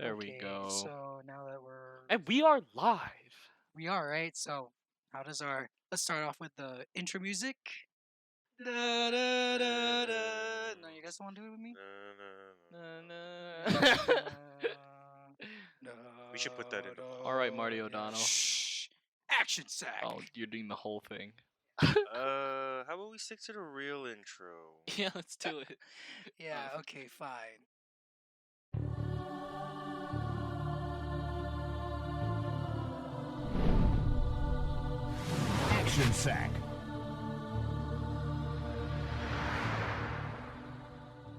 There we Okay, go. so now that And we are live. we are right. So how does our let's start off with the intro music. Da, da, da, da. No, you guys don't want to do it with me? Na, na. Da, We should put that in. All right, Marty da. O'Donnell. Shh. Action sack. Oh, you're doing the whole thing. How about we stick to the real intro? Yeah, let's do it. Yeah. Okay. Fine. Action Sack.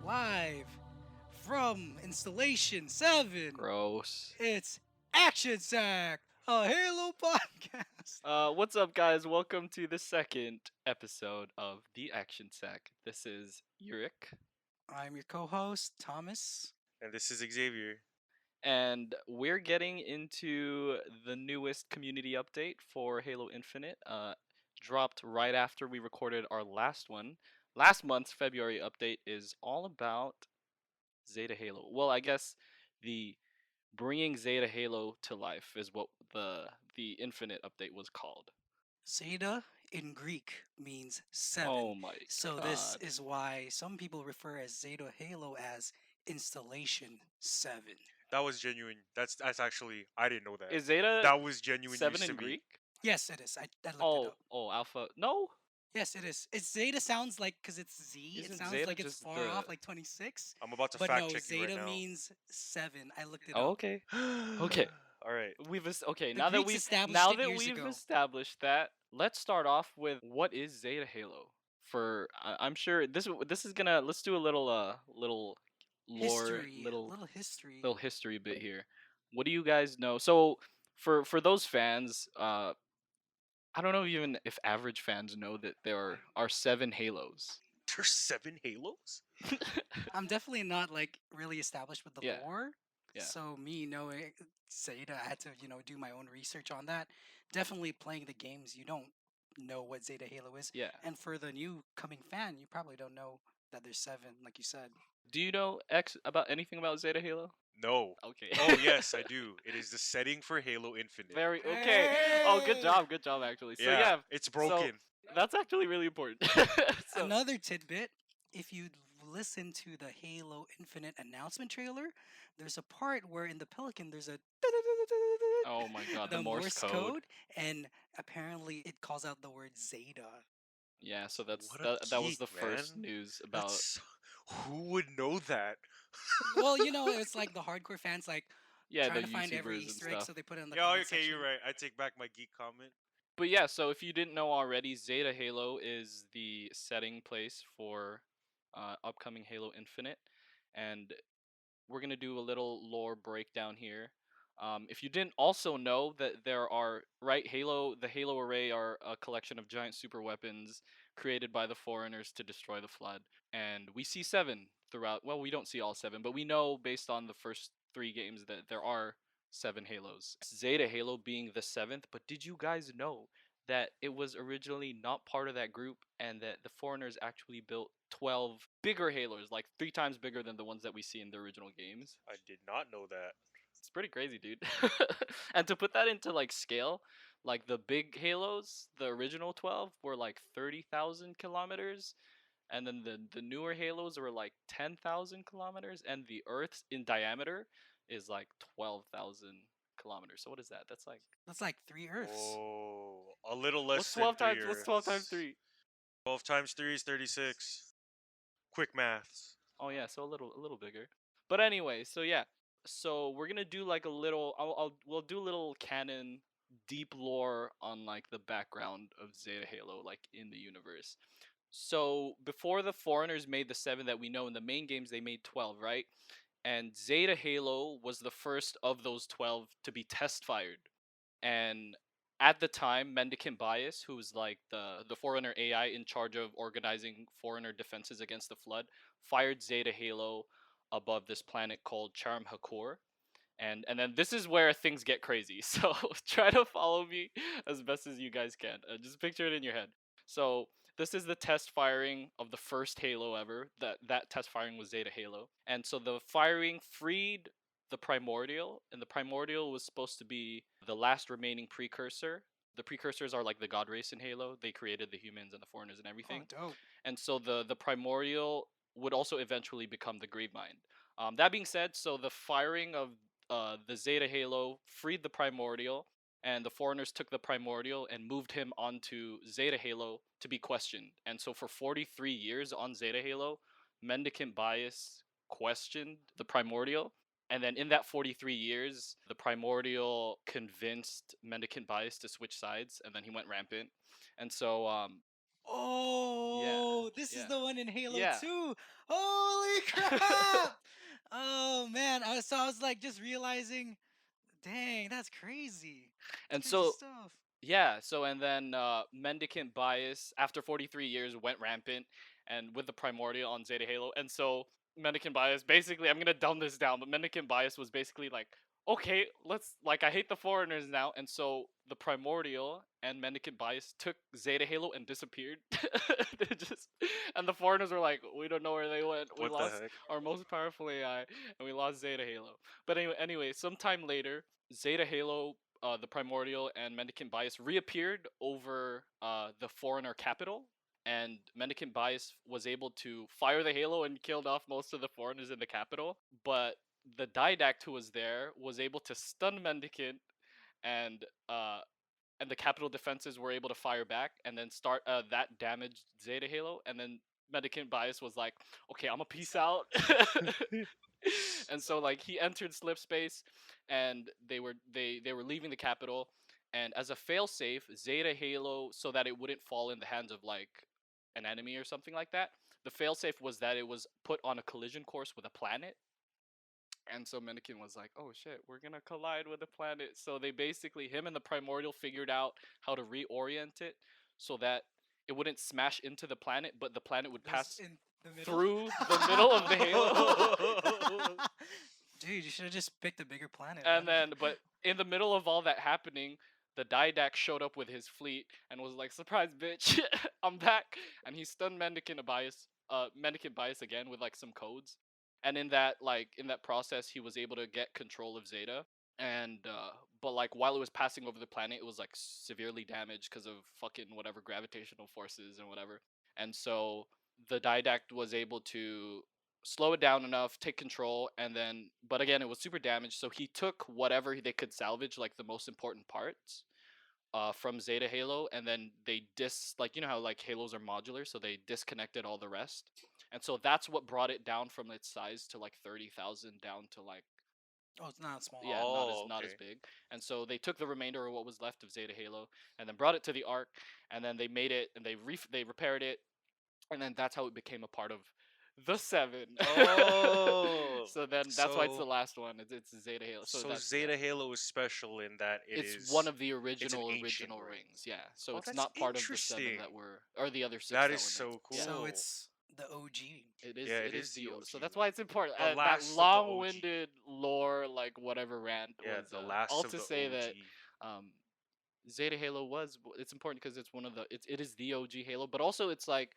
Live from installation 7. Gross. It's Action Sack, a Halo podcast. What's up, guys? Welcome to the second episode of the Action Sack. This is Eurich, I'm your co-host Thomas. And this is Xavier. and we're getting into the newest community update for Halo Infinite. Dropped right after we recorded our last one. Last month's February update is all about Zeta Halo. Well, I guess the bringing Zeta Halo to life is what the Infinite update was called. Zeta in Greek means 7. Oh my So god. this is why some people refer as Zeta Halo as installation 7. That was genuine. That's actually I didn't know that. Is Zeta That was genuine 7 news in to me. Greek? Yes, it is. I looked it Oh, up. Alpha. No. Yes, it is. It's Zeta sounds like because it's Z. Isn't it sounds Zeta like it's just far the- off, like 26. I'm about to But fact no, check you right Zeta now. means 7. I looked it Oh, up. okay. Okay. All right. Okay. The Now that Greeks we've established it years ago. established that, let's start off with what is Zeta Halo. I'm sure this is gonna let's do a little lore History, little history. little history bit here. What do you guys know? So for those fans, I don't know even if average fans know that there are 7 Halos. There's 7 Halos? I'm definitely not like really established with the Yeah, lore. yeah. So me knowing Zeta, I had to do my own research on that. Definitely playing the games, you don't know what Zeta Halo is. Yeah. And for the new coming fan, you probably don't know that there's 7, like you said. Do you know about anything about Zeta Halo? No. Okay. Oh yes, I do. It is the setting for Halo Infinite. Very okay. Oh, good job actually. So yeah, it's broken. that's actually really important. So, Another tidbit, if you listen to the Halo Infinite announcement trailer, there's a part where in the Pelican there's a oh my god, the Morse code. and apparently it calls out the word Zeta. Yeah, so that's What a that was geek, the first man. news about. That's who would know that? Well, it's like the hardcore fans like Yeah, trying the to find every YouTubers and Easter egg, stuff. so they put it in the Yeah, comment okay, section. you're right. I take back my geek comment. But yeah, so if you didn't know already, Zeta Halo is the setting place for upcoming Halo Infinite, and we're gonna do a little lore breakdown here. If you didn't also know that there are the Halo array are a collection of giant super weapons created by the Foreigners to destroy the Flood, and we see 7 throughout. Well, we don't see all 7, but we know based on the first 3 games that there are 7 Halos. Zeta Halo being the 7th, but did you guys know that it was originally not part of that group and that the Foreigners actually built 12 bigger Halos, like 3 times bigger than the ones that we see in the original games? I did not know that. It's pretty crazy, dude. And to put that into like scale, like the big Halos, the original 12 were like 30,000 kilometers, and then the newer Halos were like 10,000 kilometers, and the Earth's in diameter is like 12,000 kilometers. So what is that? That's like 3 Earths. Oh, a little less What's than 12 times? 3 What's 12 times Earths. 3? 12 times 3 is 36. Quick maths. Oh yeah, so a little bigger. But anyway, so yeah, so we're gonna do like a little. We'll do a little canon deep lore on like the background of Zeta Halo, like in the universe. So before the Foreigners made the 7 that we know in the main games, they made 12, right? And Zeta Halo was the first of those 12 to be test fired. And at the time, Mendicant Bias, who was like the Foreigner AI in charge of organizing Foreigner defenses against the Flood, fired Zeta Halo above this planet called Charm Hakor. And then this is where things get crazy. So try to follow me as best as you guys can. Just picture it in your head. So this is the test firing of the first Halo ever. That test firing was Zeta Halo. And so the firing freed the primordial, and the primordial was supposed to be the last remaining precursor. The precursors are like the god race in Halo. They created the humans and the foreigners and Oh, everything. dope. And so the primordial would also eventually become the Gravemind. That being said, so the firing of the Zeta Halo freed the primordial, and the foreigners took the primordial and moved him onto Zeta Halo to be questioned. And so for 43 years on Zeta Halo, mendicant bias questioned the primordial. And then in that 43 years, the primordial convinced mendicant bias to switch sides, and then he went rampant. And so Oh, this is yeah. the one in Halo Yeah. 2. Holy crap! Oh man, I was like just realizing, dang, that's crazy. And That's crazy so stuff. yeah, so and then mendicant bias after 43 years went rampant and with the primordial on Zeta Halo. And so mendicant bias basically, I'm going to dumb this down, but mendicant bias was basically like, okay, let's like I hate the foreigners now. And so the primordial and mendicant bias took Zeta Halo and disappeared. They just and the foreigners were like, we don't know where they went. We What the lost heck? our most powerful AI and we lost Zeta Halo. But anyway, sometime later, Zeta Halo, the primordial and mendicant bias reappeared over the foreigner capital, and mendicant bias was able to fire the halo and killed off most of the foreigners in the capital. But the didact who was there was able to stun mendicant, and uh, and the capital defenses were able to fire back and then start that damaged Zeta Halo, and then mendicant bias was like, okay, I'm a peace out. And so like he entered slip space, and they were leaving the capital, and as a failsafe, Zeta Halo, so that it wouldn't fall in the hands of like an enemy or something like that, the failsafe was that it was put on a collision course with a planet. And so Mendicant was like, "Oh shit, we're gonna collide with a planet." So they basically, him and the Primordial figured out how to reorient it so that it wouldn't smash into the planet, but the planet would It was pass in the middle. through the middle of the halo. Dude, you should have just picked a bigger planet. And man. then, but in the middle of all that happening, the Didac showed up with his fleet and was like, "Surprise, bitch, I'm back!" And he stunned Mendicant Bias again with like some codes. And in that process, he was able to get control of Zeta. And but like while it was passing over the planet, it was like severely damaged because of fucking whatever gravitational forces and whatever. And so the Didact was able to slow it down enough, take control, and then, but again, it was super damaged. So he took whatever they could salvage, like the most important parts, from Zeta Halo, and then they like you know how like Halos are modular, so they disconnected all the rest, and so that's what brought it down from its size to like 30,000 down to like Oh, it's not small. yeah, Oh, not as okay. big. And so they took the remainder of what was left of Zeta Halo and then brought it to the Ark, and then they made it and they repaired it, and then that's how it became a part of the Seven. Oh, So then that's why it's the so last one. It's Zeta Halo. So that's Zeta Halo is special in that it's one of the it's an ancient original ring. rings. Yeah. So Oh, it's that's not part of the seven interesting. that were or the other six That that is were made. so Yeah. So cool. it's the OG. Yeah, It is the So OG that's one. why it's important. The That last of the OG. long-winded lore, like whatever rant Yeah, was the last all of to the say that OG. um, Zeta Halo it's important because it's one of the it is the OG Halo, but also it's like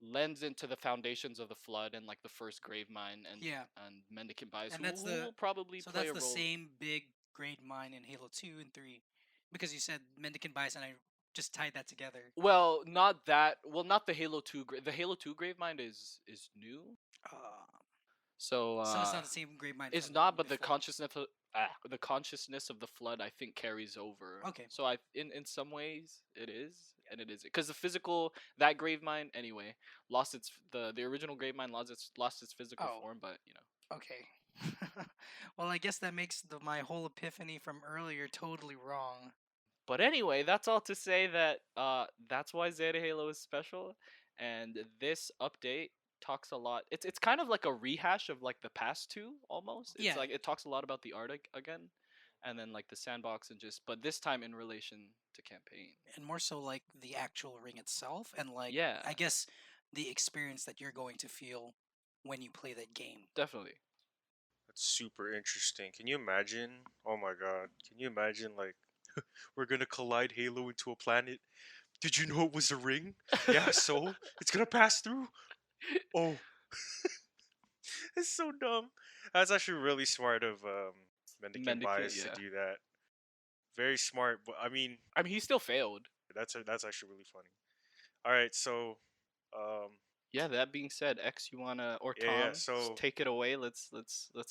lends into the foundations of the Flood and like the first Grave Mine Yeah, and Mendicant Bias, and that's who the will probably so play that's a the role. same big grade mine in Halo 2 and 3, because you said Mendicant Bias, and I just tied that together. Well, not that. Well, not the Halo 2. The Halo 2 Grave Mine is new. Uh, So so it's not the same grade mine it's from not, but before. the consciousness of the Flood I think carries over. Okay. So in some ways it is, and it isn't, because the physical, that Grave Mine anyway lost its the original Grave Mine lost its physical Oh. form, but you know. Okay. Well, I guess that makes my whole epiphany from earlier totally wrong. But anyway, that's all to say that that's why Zeta Halo is special, and this update talks a lot. It's kind of like a rehash of like the past two almost. It's Yeah. like it talks a lot about the art again, and then like the sandbox and just, but this time in relation to campaign. And more so like the actual ring itself, and like Yeah, I guess the experience that you're going to feel when you play that game. definitely. That's super interesting. Can you imagine? Oh my god. Can you imagine like we're gonna collide Halo into a planet? Did you know it was a ring? Yeah, so it's gonna pass through. Oh, it's so dumb. That's actually really smart of Mendicant Mendicant, Bias to yeah. do that. Very smart, but I mean, he still failed. that's actually really funny. All right, so um, Yeah. That being said, X, you wanna or yeah. Tom So take it away? Let's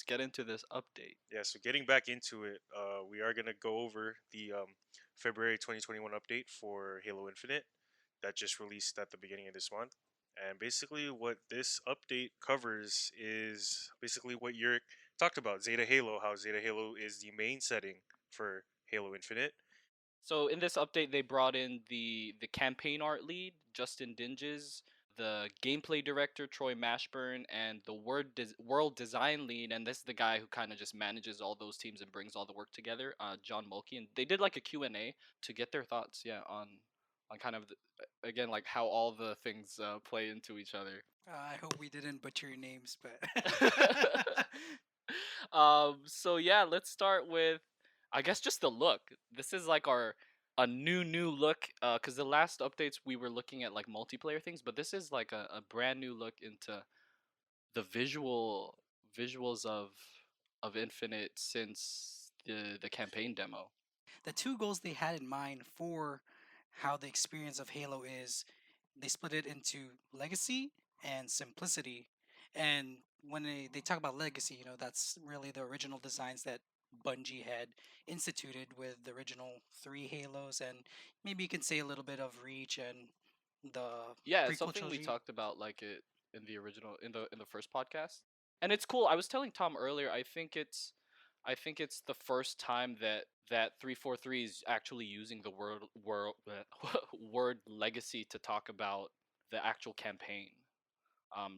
get into this update. yeah, so getting back into it, we are gonna go over the February 2021 update for Halo Infinite that just released at the beginning of this month. And basically, what this update covers is basically what Eurich talked about, Zeta Halo, how Zeta Halo is the main setting for Halo Infinite. So in this update, they brought in the campaign art lead, Justin Dinges, the gameplay director, Troy Mashburn, and the world design lead, and this is the guy who kind of just manages all those teams and brings all the work together, John Mulkey. And they did like a Q&A to get their thoughts, yeah, on kind of again like how all the things play into each other. I hope we didn't butcher your names, but So yeah, let's start with I guess just the look. This is like our a new look cuz the last updates we were looking at like multiplayer things, but this is like a brand new look into the visuals of Infinite since the campaign demo. the two goals they had in mind for how the experience of Halo is, they split it into legacy and simplicity. And when they talk about legacy, that's really the original designs that Bungie had instituted with the original three Halos, and maybe you can say a little bit of Reach and the Yeah, it's prequel something we trilogy. talked about like it in the original in the first podcast. And it's cool. I was telling Tom earlier, I think it's the first time that 343 is actually using the word legacy to talk about the actual campaign.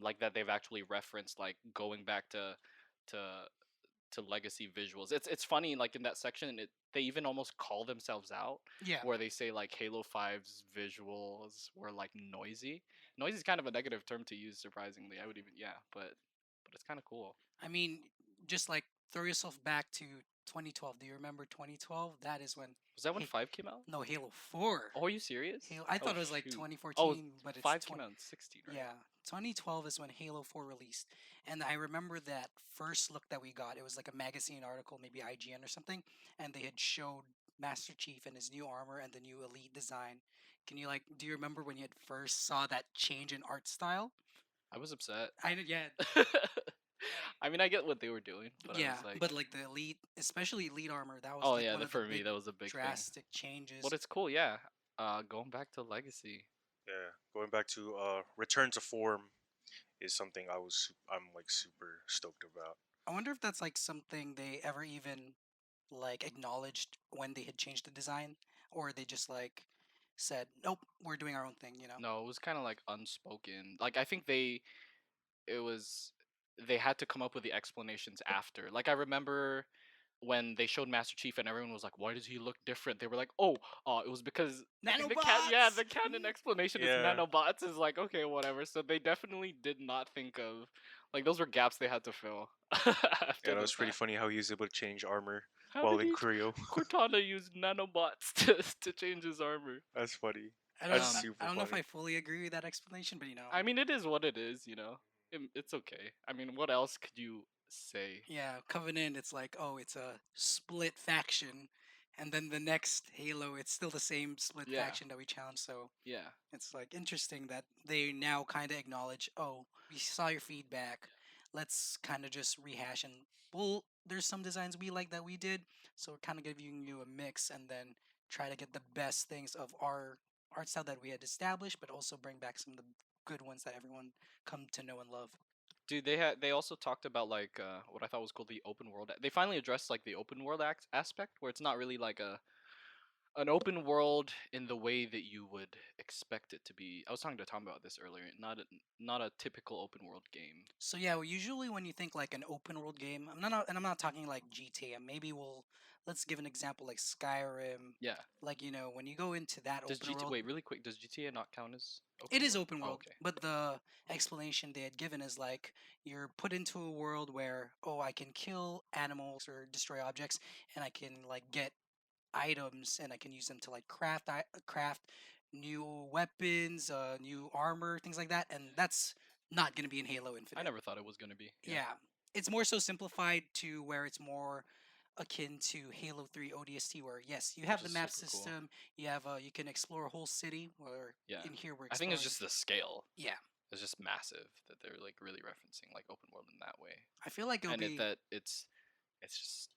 Like that they've actually referenced like going back to to legacy visuals. It's funny like in that section they even almost call themselves out Yeah. where they say like Halo 5's visuals were like noisy. Noisy is kind of a negative term to use surprisingly. I would even yeah, but it's kind of cool. I mean, just like throw yourself back to 2012. Do you remember 2012? That is when. Was that when Hey, 5 came out? no, Halo 4. Oh, are you serious? Halo. I Oh thought it was like shoot. Oh, 2014, but it's 5 came 20. out in 16, right? Yeah, 2012 is when Halo 4 released. And I remember that first look that we got. It was like a magazine article, maybe IGN or something, and they had showed Master Chief and his new armor and the new Elite design. Can you like do you remember when you had first saw that change in art style? I was upset. Yeah, I mean, I get what they were doing, but I yeah, was like, but like the Elite, especially Elite armor, that was oh like yeah, one of the for me big that was a big thing. drastic changes. But it's cool, yeah. Going back to Legacy. Yeah, going back to Return to Form is something I'm like super stoked about. I wonder if that's like something they ever even like acknowledged when they had changed the design, or they just like said, "Nope, we're doing our own thing." No, it was kind of like unspoken. Like I think it was they had to come up with the explanations after. Like I remember when they showed Master Chief and everyone was like, "Why does he look different?" They were like, "Oh, it was because I think Nanobots. the canon explanation is Yeah, nanobots." Is like, okay, whatever. So they definitely did not think of like those were gaps they had to fill yeah, after that the was pretty fact. funny how he was able to change armor How while did in he? Creo. Cortana used nanobots to change his armor. That's funny. I don't That's know. Um, I super don't know if funny. I fully agree with that explanation, but I mean, it is what it is, you know. It's okay. I mean, what else could you say? yeah, Covenant. It's like, oh, it's a split faction, and then the next Halo, it's still the same split Yeah, faction that we challenged. So yeah. it's like interesting that they now kind of acknowledge, oh, we saw your feedback. Let's kind of just rehash and well, there's some designs we like that we did, so we're kind of giving you a mix and then try to get the best things of our art style that we had established, but also bring back some of the good ones that everyone come to know and love. Dude, they also talked about like what I thought was called the open world. They finally addressed like the open world aspect where it's not really like a an open world in the way that you would expect it to be. I was talking to Tom about this earlier. Not a typical open world game. So yeah, well, usually when you think like an open world game, and I'm not talking like GTA. Maybe let's give an example like Skyrim. Yeah. Like when you go into that Does open GTA world, wait really quick? Does GTA not count as it open is world? open Oh, world, okay. but the explanation they had given is like you're put into a world where oh I can kill animals or destroy objects, and I can like get items and I can use them to like craft new weapons, new armor, things like that, and that's not gonna be in Halo I Infinite. never thought it was gonna be. Yeah. Yeah. it's more so simplified to where it's more akin to Halo 3 ODST, where yes, you which have the is map super cool. system, you can explore a whole city, or Yeah, in here we're I think it's exploring. just the scale. Yeah, It's just massive that they're like really referencing like open world in that way, I feel like it'll and be. it's just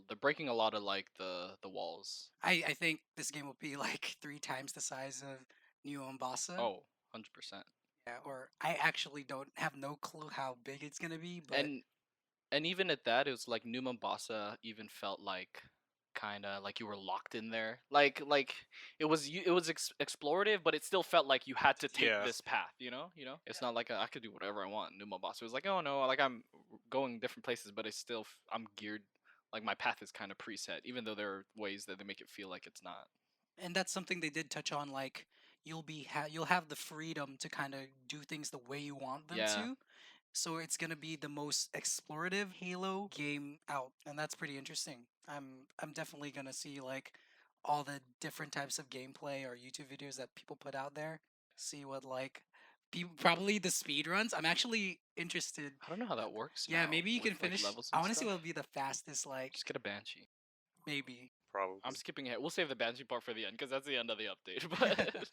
they're breaking a lot of like the walls. I think this game will be like 3 times the size of New Mombasa. Oh, 100%. Yeah, or I actually don't have no clue how big it's gonna be, but And even at that, it was like New Mombasa even felt like kind of like you were locked in there. Like it was explorative, but it still felt like you had to take Yeah, this path. It's not like I could do whatever I want. In New Mombasa, it was like, oh no, like I'm going different places, but it's still I'm geared. Like my path is kind of preset, even though there are ways that they make it feel like it's not. and that's something they did touch on. Like you'll have the freedom to kind of do things the way you want them Yeah, to. So it's gonna be the most explorative Halo game out, and that's pretty interesting. I'm definitely gonna see like all the different types of gameplay or YouTube videos that people put out there. See what like people probably the speed runs. I'm actually interested. I don't know how that works Yeah, now maybe you with can like finish. levels I and want to see stuff. what will be the fastest. Like Just get a banshee. maybe. I'm probably. skipping ahead. We'll save the banshee part for the end because that's the end of the update. But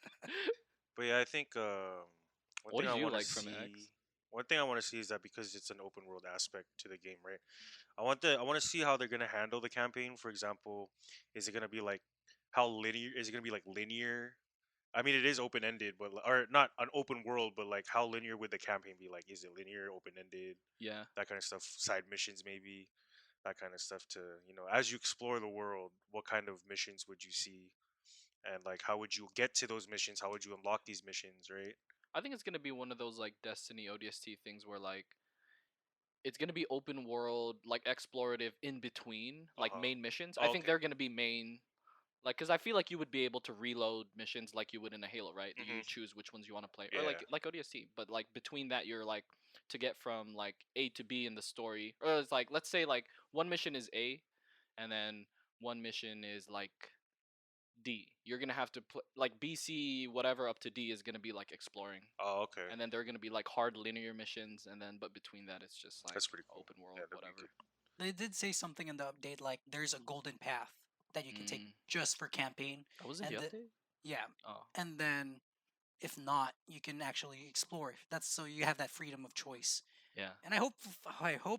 But yeah, I think one what thing did I you want to like from see. X? One thing I want to see is that because it's an open world aspect to the game, right? I want to see how they're gonna handle the campaign. For example, is it gonna be like how linear? Is it gonna be like linear? I mean, it is open ended, but or not an open world, but like how linear would the campaign be? Like, is it linear, open ended, Yeah, that kind of stuff? Side missions, maybe that kind of stuff. To as you explore the world, what kind of missions would you see, and like how would you get to those missions? How would you unlock these missions, right? I think it's gonna be one of those like Destiny ODST things where like it's gonna be open world, like explorative in between, Uh like huh. main missions. I Oh, think okay. they're gonna be main, like, cause I feel like you would be able to reload missions like you would in a Halo, right? That you Hmm. choose which ones you want to play, or Yeah. like ODST. But like between that, you're like to get from like A to B in the story, or it's like let's say like one mission is A, and then one mission is like D. You're gonna have to put like BC whatever up to D is gonna be like exploring, Oh, okay. and then they're gonna be like hard linear missions, and then but between that it's just like That's pretty cool. open Yeah, world that'd be whatever. good. They did say something in the update like there's a golden path that you can take Mm, just for campaign, that was in the and update. yeah, Oh, and then if not, you can actually explore. That's so you have that freedom of choice. yeah, And I hope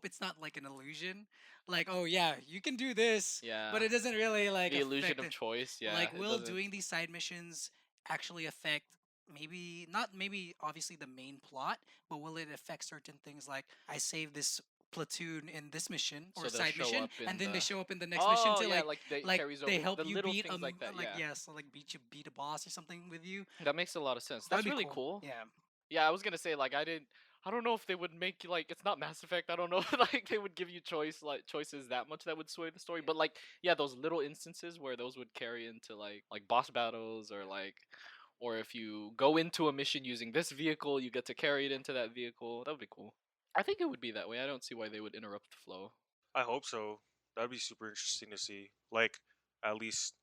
it's not like an illusion, like oh yeah, you can do this, yeah. but it doesn't really like The illusion affect of it. choice. Yeah, Like it will doesn't. doing these side missions actually affect maybe not maybe obviously the main plot, but will it affect certain things like I save this platoon in this mission or So they'll side show mission up and in then they the. show up in the next mission Oh to yeah, like they like carries they over help the you little beat things like that. like Yeah, yeah, so like beat a boss or something with you. that makes a lot of sense. That'd That's be really cool. cool. Yeah. Yeah, I was gonna say like I didn't. I don't know if they would make like it's not Mass Effect. I don't know if like they would give you choices that much that would sway the story. But like yeah, those little instances where those would carry into like boss battles or like or if you go into a mission using this vehicle, you get to carry it into that vehicle. That would be cool. I think it would be that way. I don't see why they would interrupt the flow. I hope so. That'd be super interesting to see. Like, at least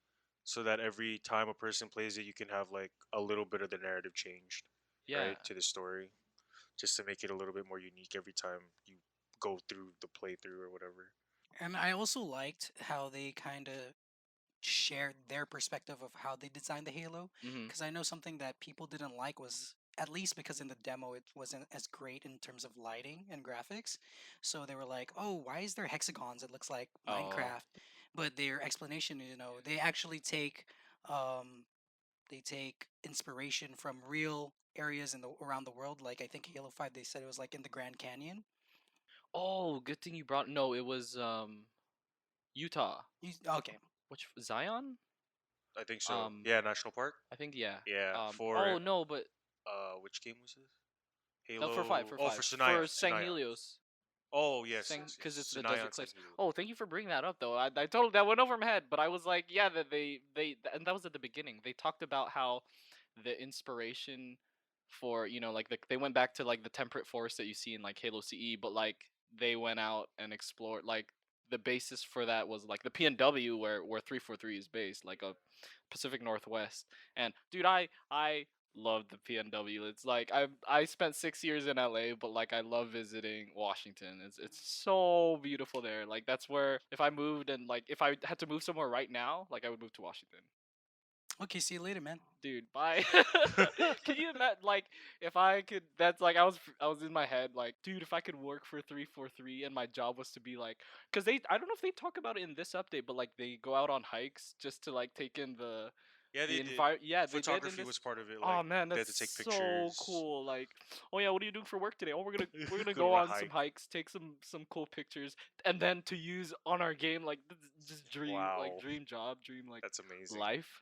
so that every time a person plays it, you can have like a little bit of the narrative changed, Yeah, right, to the story, just to make it a little bit more unique every time you go through the playthrough or whatever. And I also liked how they kind of shared their perspective of how they designed the Halo. hmm. Because I know something that people didn't like was, at least because in the demo it wasn't as great in terms of lighting and graphics. So they were like, oh, why is there hexagons? It looks like Oh, Minecraft. But their explanation, they actually um, they take inspiration from real areas in the around the world. Like I think Halo 5, they said it was like in the Grand Canyon. oh, good thing you brought. No, it was Utah. Okay, Which Zion? I think so. Um, Yeah, National Park. I think yeah. Yeah, for Oh no, but which game was this? no for five Halo. for Oh, five for for Sanaya. Sang Sanaya. Helios. Oh yes, Sang yes, because it's yes. the Sanaya desert and San cliffs. Hilo. Oh, thank you for bringing that up though. I totally that went over my head, but I was like, yeah, that they and that was at the beginning. They talked about how the inspiration for like they went back to like the temperate forest that you see in like Halo CE, but like they went out and explored like the basis for that was like the PNW where 343 is based, like a Pacific Northwest. And dude, I love the PNW. It's like I spent 6 years in LA, but like I love visiting Washington. It's so beautiful there. Like that's where if I moved and like if I had to move somewhere right now, like I would move to Washington. Okay, see you later, man. Dude, bye. Can you imagine like if I could that's like I was in my head like dude if I could work for 343 and my job was to be like cuz they I don't know if they talk about it in this update but like they go out on hikes just to like take in Yeah, they the did. environment. Yeah, they did in Photography was this. part of it. Like Oh man, they had that's to take so pictures, cool. Like, oh yeah, what are you doing for work today? Oh, we're gonna go go on a on some hike. hikes, take some cool pictures, and then to use on our game. Like, this is just Wow, dream job, dream like that's amazing. life.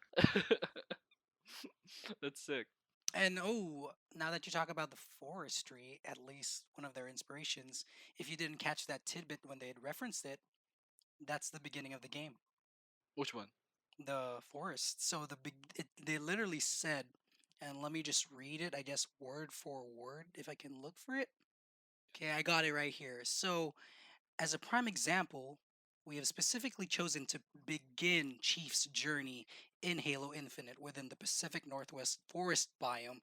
That's sick. And oh, now that you talk about the forestry, at least one of their inspirations, if you didn't catch that tidbit when they had referenced it, that's the beginning of the game. Which one? The forest. So they literally said, and let me just read it, I guess word for word, if I can look for it. Okay, I got it right here. So, as a prime example, we have specifically chosen to begin Chief's journey in Halo Infinite within the Pacific Northwest forest biome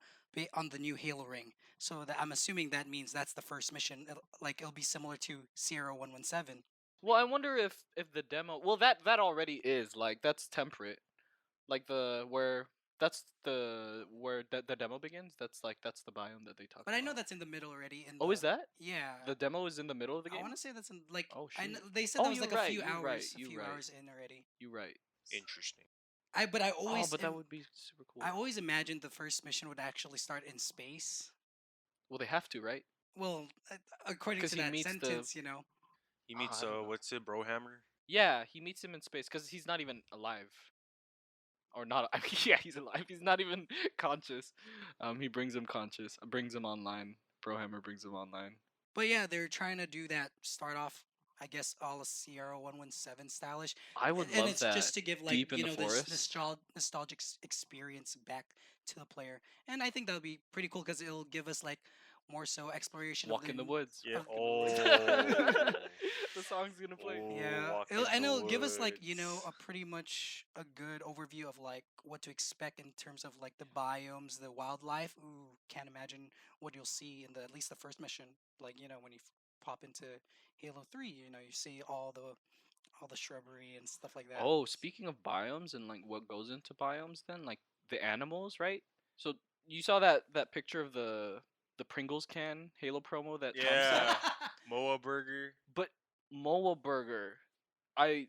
on the new Halo ring. So that I'm assuming that means that's the first mission. It'll be similar to Sierra 117. Well, I wonder if the demo. Well, that already is like that's temperate. Like the where that's the where the demo begins. That's the biome that they talk But I know about. that's in the middle already. Oh, is that? Yeah. The demo is in the middle of the I game. want to say that's in like Oh shoot. they said Oh, that was you're like a right. few You're right. hours, a You're few right. hours in already. You're right. Interesting. But I Oh, always but that would be super cool. I always imagined the first mission would actually start in space. Well, they have to, right? Well, according 'Cause to he that meets the. sentence, you know. He meets I don't know. what's it, Brohammer? Yeah, he meets him in space because he's not even alive, or not. I mean, yeah, he's alive. He's not even conscious. He brings him conscious. Brings him online. Brohammer brings him online. But yeah, they're trying to do that. Start off, I guess, all a Sierra 117 stylish, I would and love it's that. just to give like Deep in the this forest. nostalgic experience back to the player. And I think that would be pretty cool because it'll give us like more so exploration Walk in the woods. Yeah. of Walk in the woods. Oh. The song's gonna play. Oh, yeah, walk in it'll the give us like woods. a pretty much a good overview of like what to expect in terms of like the biomes, the wildlife. Ooh, can't imagine what you'll see in the at least the first mission. Like when you pop into Halo 3, you see all the shrubbery and stuff like that. Oh, speaking of biomes and like what goes into biomes, then like the animals, right? So you saw that picture of the Pringles can Halo promo that Tom sent, Yeah. Moa Burger. but Moa Burger, I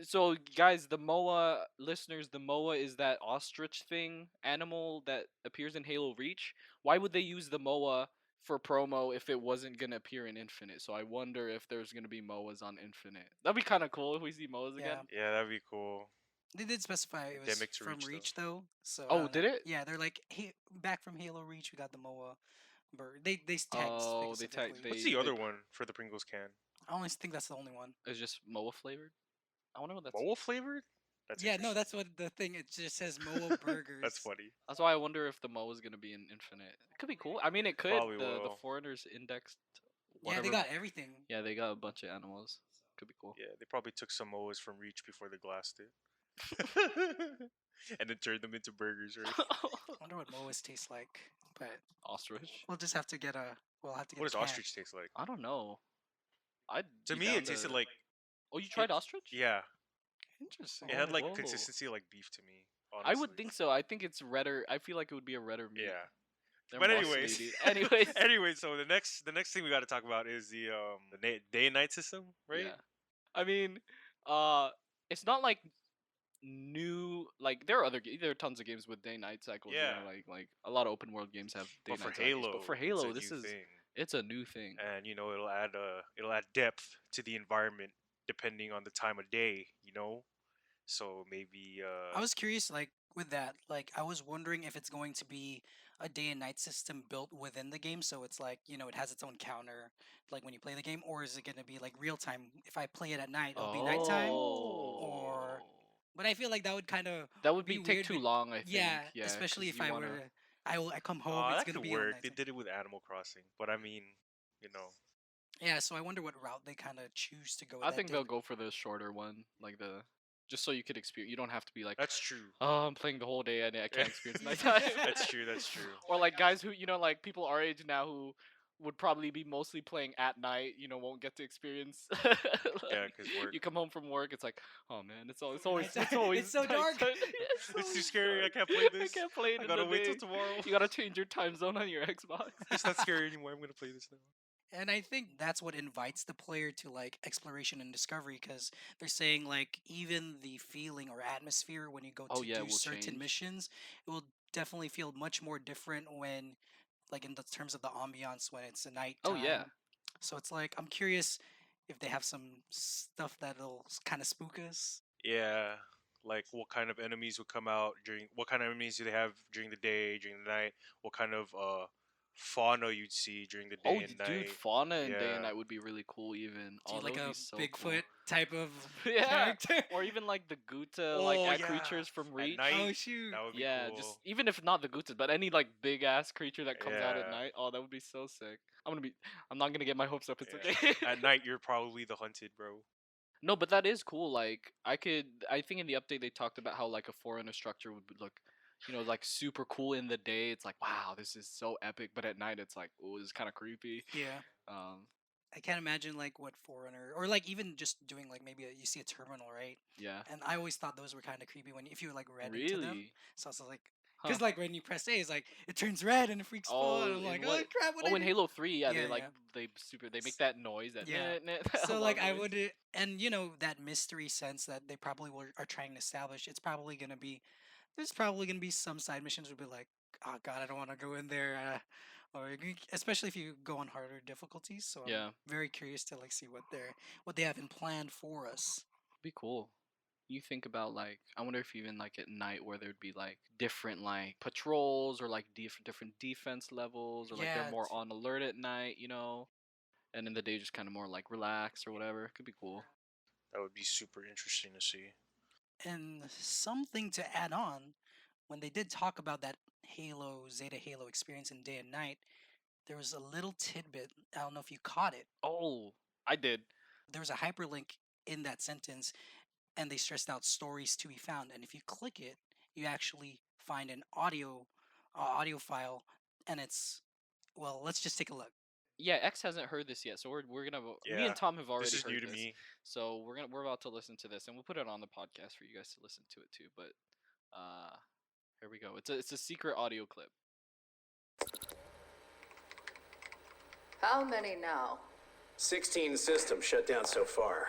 so guys, the Moa listeners, the Moa is that ostrich thing animal that appears in Halo Reach. Why would they use the Moa for promo if it wasn't gonna appear in Infinite? So I wonder if there's gonna be Moas on Infinite. That'd be kind of cool if we see Moas again. Yeah, Yeah, that'd be cool. they did specify it was Endemic to from Reach though. Reach though. So Oh, did it? yeah, they're like, hey, back from Halo Reach, we got the Moa bird. They tagged Oh, they specifically. tagged What's they the they other one for the Pringles can? I only think that's the only one. it's just Moa flavored. I wonder what that's. Moa flavored? That's Yeah, no, interesting. that's what the thing. It just says Moa Burgers. That's funny. That's why I wonder if the Moa is gonna be in Infinite. It could be cool. I mean, it could. Probably The will. foreigners indexed. Yeah, Whatever. they got everything. Yeah, they got a bunch of animals. Could be cool. Yeah, they probably took some Moas from Reach before they glassed it. And then turned them into burgers, right? I wonder what Moas taste like, but Ostrich. we'll just have to get a. We'll have to get What a does can. ostrich taste like? I don't know. I'd To be me, down it tasted to- like. Oh, you tried it- ostrich? Yeah, Interesting. it had like whoa. consistency like beef to me. I would Honestly. think so. I think it's redder. I feel like it would be a redder meat. Yeah. They're But muscly, anyways, dude. Anyways. anyway, so the next thing we got to talk about is the day and night system, right? Yeah. I mean, it's not like new. Like there are there are tons of games with day night cycles. Yeah. Like a lot of open world games have day But night for cycles. Halo, But for it's Halo, a this new is thing. it's a new thing. And it'll add depth to the environment depending on the time of day, So maybe I was curious, like with that, like I was wondering if it's going to be a day and night system built within the game, so it's like it has its own counter, like when you play the game, or is it going to be like real time? If I play it at night, it'll be nighttime, or. But I feel like that would kind of That would be take weird. too long. I think. Yeah, Yeah, especially 'cause if you I wanna... were to, I come home, it's that gonna could be on work. They nighttime. did it with Animal Crossing, but I mean, Yeah, so I wonder what route they kind of choose to go with I that think day. they'll go for the shorter one, like the just so you could experience. You don't have to be like, That's true. oh, I'm playing the whole day and I can't experience nighttime. That's true. That's true. Or like guys who like people our age now who would probably be mostly playing at night, won't get to experience. Yeah, because work. You come home from work, it's like, oh man, it's always It's so dark. nighttime. It's too scary. I can't play this. I can't play it I in gotta the wait till day. tomorrow. You gotta change your time zone on your Xbox. It's not scary anymore. I'm gonna play this now. And I think that's what invites the player to like exploration and discovery because they're saying like even the feeling or atmosphere when you go Oh to yeah, do will certain change. missions, it will definitely feel much more different when like in the terms of the ambiance when it's a nighttime. Oh yeah. So it's like I'm curious if they have some stuff that'll kind of spook us. Yeah, like what kind of enemies would come out during? What kind of enemies do they have during the day, during the night? What kind of fauna you'd see during the day Oh, and dude, night? fauna and day and Yeah. night would be really cool. Even Do you that like would a be so Bigfoot cool. type of Yeah, character? or even like the Guta, like Oh ant yeah. creatures from At Reach. night, Oh shoot. that would be Yeah, cool. just even if not the Gutas, but any like big ass creature that comes out at Yeah. night. Oh, that would be so sick. I'm not gonna get my hopes up. It's Yeah. okay. At night, you're probably the hunted, bro. No, but that is cool. Like I think in the update they talked about how like a Forerunner structure would look, like super cool in the day. It's like, wow, this is so epic. But at night, it's like, oh, this is kind of creepy. Yeah. Um, I can't imagine like what Forerunner or like even just doing like maybe you see a terminal, right? yeah. And I always thought those were kind of creepy when if you like read into them. Really? So I was like, Huh. because like when you press A, it's like it turns red and it freaks Paul. And I'm in like, oh what? crap! What Oh, I in do?" Halo 3, yeah, Yeah, they make that noise. That Yeah. that So like I alarm noise. would, and that mystery sense that they probably are trying to establish. It's probably gonna be there's probably gonna be some side missions would be like, oh god, I don't want to go in there. Especially if you go on harder difficulties. So I'm Yeah, very curious to like see what they have in planned for us. be cool. You think about like, I wonder if even like at night where there'd be like different like patrols or like different defense levels or like they're Yeah, more on alert at night, and in the day just kind of more like relaxed or whatever. Could be cool. That would be super interesting to see. and something to add on when they did talk about that Zeta Halo experience in day and night, there was a little tidbit. I don't know if you caught it. Oh, I did. There was a hyperlink in that sentence, and they stressed out stories to be found. And if you click it, you actually find an audio file, and it's well. Let's just take a look. Yeah, X hasn't heard this yet, so we're gonna. Me Yeah, and Tom have already This is heard new to this, me. so we're about to listen to this, and we'll put it on the podcast for you guys to listen to it too. But uh, here we go. It's a secret audio clip. How many now? 16 systems shut down so far.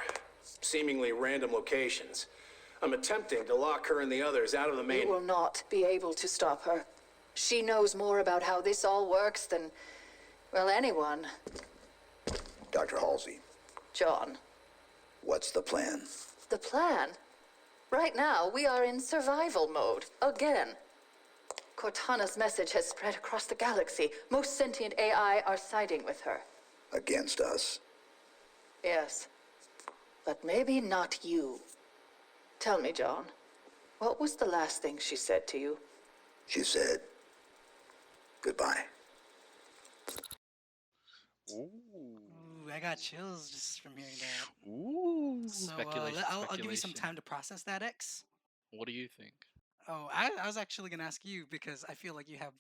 Seemingly random locations. I'm attempting to lock her and the others out of the main... You will not be able to stop her. She knows more about how this all works than, well, anyone. Dr. Halsey, John. what's the plan? The plan? Right now, we are in survival mode. Again. Cortana's message has spread across the galaxy. Most sentient AI are siding with her. Against us? Yes. But maybe not you. Tell me, John. What was the last thing she said to you? She said, goodbye. Ooh. Ooh, I got chills just from hearing that. Ooh. So Speculation, I'll give you some speculation. time to process that, X. What do you think? Oh, I was actually gonna ask you because I feel like you have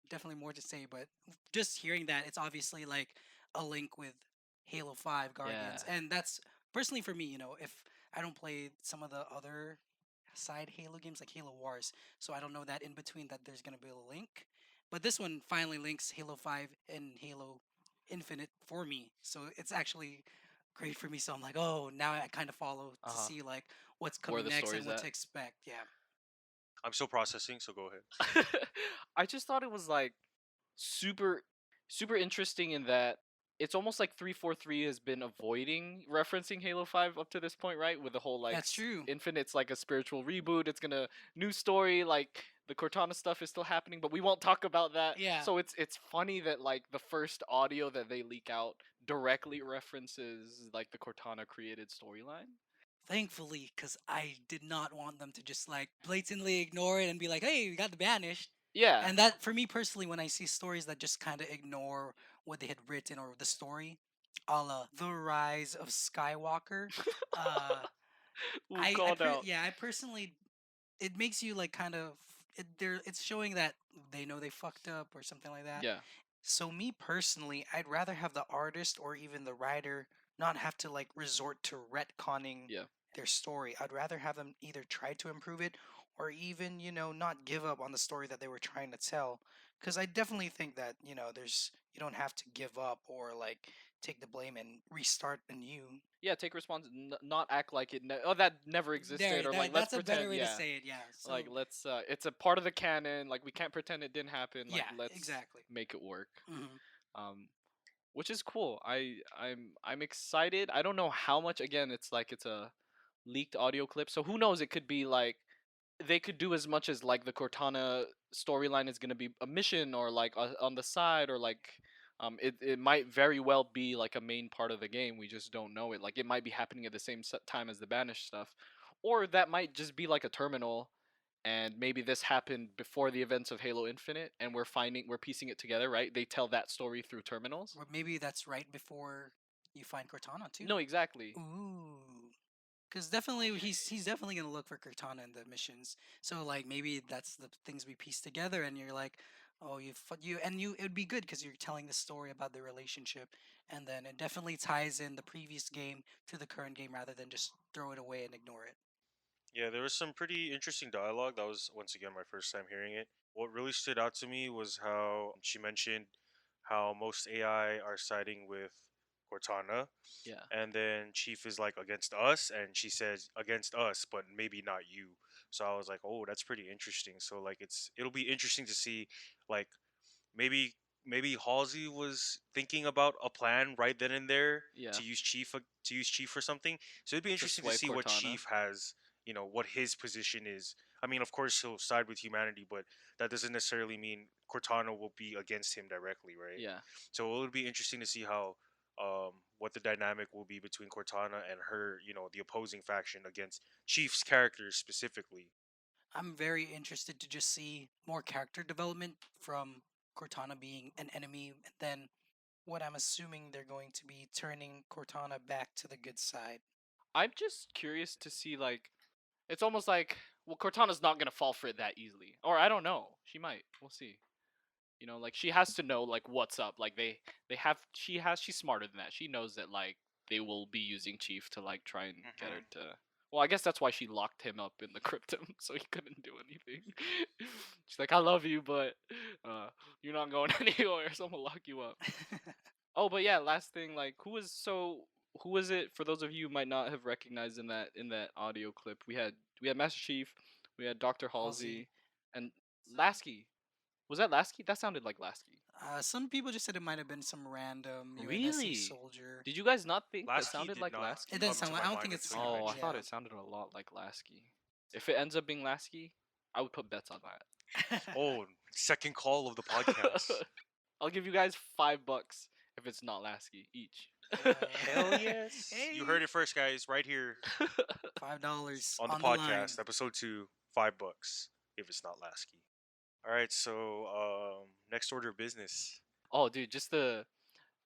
definitely more to say, but just hearing that, it's obviously like a link with Halo 5 Guardians. Yeah. And that's personally for me, if I don't play some of the other side Halo games like Halo Wars, so I don't know that in between that there's gonna be a link. But this one finally links Halo 5 and Halo Infinite for me. So it's actually great for me. So I'm like, oh, now I kind of follow to Uh-huh. see like what's Where coming the next and story's what at. to expect. Yeah. I'm still processing, so go ahead. I just thought it was like super interesting in that it's almost like 343 has been avoiding referencing Halo 5 up to this point, right? With the whole like That's true. Infinite's like a spiritual reboot. It's gonna new story, like the Cortana stuff is still happening, but we won't talk about that. Yeah. So it's funny that like the first audio that they leak out directly references like the Cortana created storyline. Thankfully, because I did not want them to just like blatantly ignore it and be like, hey, we got the banished. Yeah. And that, for me personally, when I see stories that just kind of ignore what they had written or the story, a la The Rise of Skywalker, uh, Ooh, called out. I personally, it makes you like kind of it's showing that they know they fucked up or something like that. Yeah. So me personally, I'd rather have the artist or even the writer not have to like resort to retconning Yeah. their story. I'd rather have them either try to improve it or even, not give up on the story that they were trying to tell. Cuz I definitely think that, there's you don't have to give up or like take the blame and restart anew. Yeah, take not act like that never existed, or like let's That's a better pretend. way to Yeah, say it. Yeah. like So let's it's a part of the canon. Like we can't pretend it didn't happen. Like yeah, let's exactly. make it work. Hmm. Um, which is cool. I'm excited. I don't know how much. Again, it's a leaked audio clip, so who knows? It could be like they could do as much as like the Cortana storyline is going to be a mission, or like on the side, or like it might very well be like a main part of the game. We just don't know it. Like it might be happening at the same time as the banished stuff, or that might just be like a terminal, and maybe this happened before the events of Halo Infinite, and we're piecing it together, right? They tell that story through terminals. Or maybe that's right before you find Cortana too. No, exactly. Ooh. Because definitely he's definitely gonna look for Cortana in the missions. So like maybe that's the things we piece together, and you're like, oh you it would be good because you're telling the story about the relationship, and then it definitely ties in the previous game to the current game rather than just throw it away and ignore it. Yeah, there was some pretty interesting dialogue. That was once again my first time hearing it. What really stood out to me was how she mentioned how most AI are siding with Cortana, Yeah. and then Chief is like against us, and she says against us, but maybe not you. So I was like, oh, that's pretty interesting. So like it'll be interesting to see, like maybe Halsey was thinking about a plan right then and there Yeah. to use Chief for something. So it'd be interesting to sway see what Cortana. Chief has, what his position is. I mean, of course he'll side with humanity, but that doesn't necessarily mean Cortana will be against him directly, right? Yeah. So it would be interesting to see how what the dynamic will be between Cortana and her, the opposing faction against Chief's characters specifically. I'm very interested to just see more character development from Cortana being an enemy, and then what I'm assuming they're going to be turning Cortana back to the good side. I'm just curious to see, like, it's almost like, well, Cortana's not gonna fall for it that easily, or I don't know. She might. We'll see. Like she has to know like what's up. Like they have. She's smarter than that. She knows that like they will be using Chief to like try and get her to. Well, I guess that's why she locked him up in the cryptum, so he couldn't do anything. She's like, I love you, but you're not going anywhere, so I'm gonna lock you up. Oh, but yeah, last thing, like, who was it? For those of you who might not have recognized in that audio clip, we had Master Chief, we had Doctor Halsey, and Lasky. Was that Lasky? That sounded like Lasky. Some people just said it might have been some random UNSC Really? soldier. Did you guys not think that Lasky sounded did like not Lasky? It doesn't come sound to like. my I don't mind think it's. until you Oh, I mentioned thought Yeah. it sounded a lot like Lasky. If it ends up being Lasky, I would put bets on that. Oh, second call of the podcast. I'll give you guys $5 if it's not Lasky each. Hell yes. You heard it first, guys, right here $5 on the line. podcast, episode 2, $5 if it's not Lasky. All right, so next order of business. Oh, dude, just the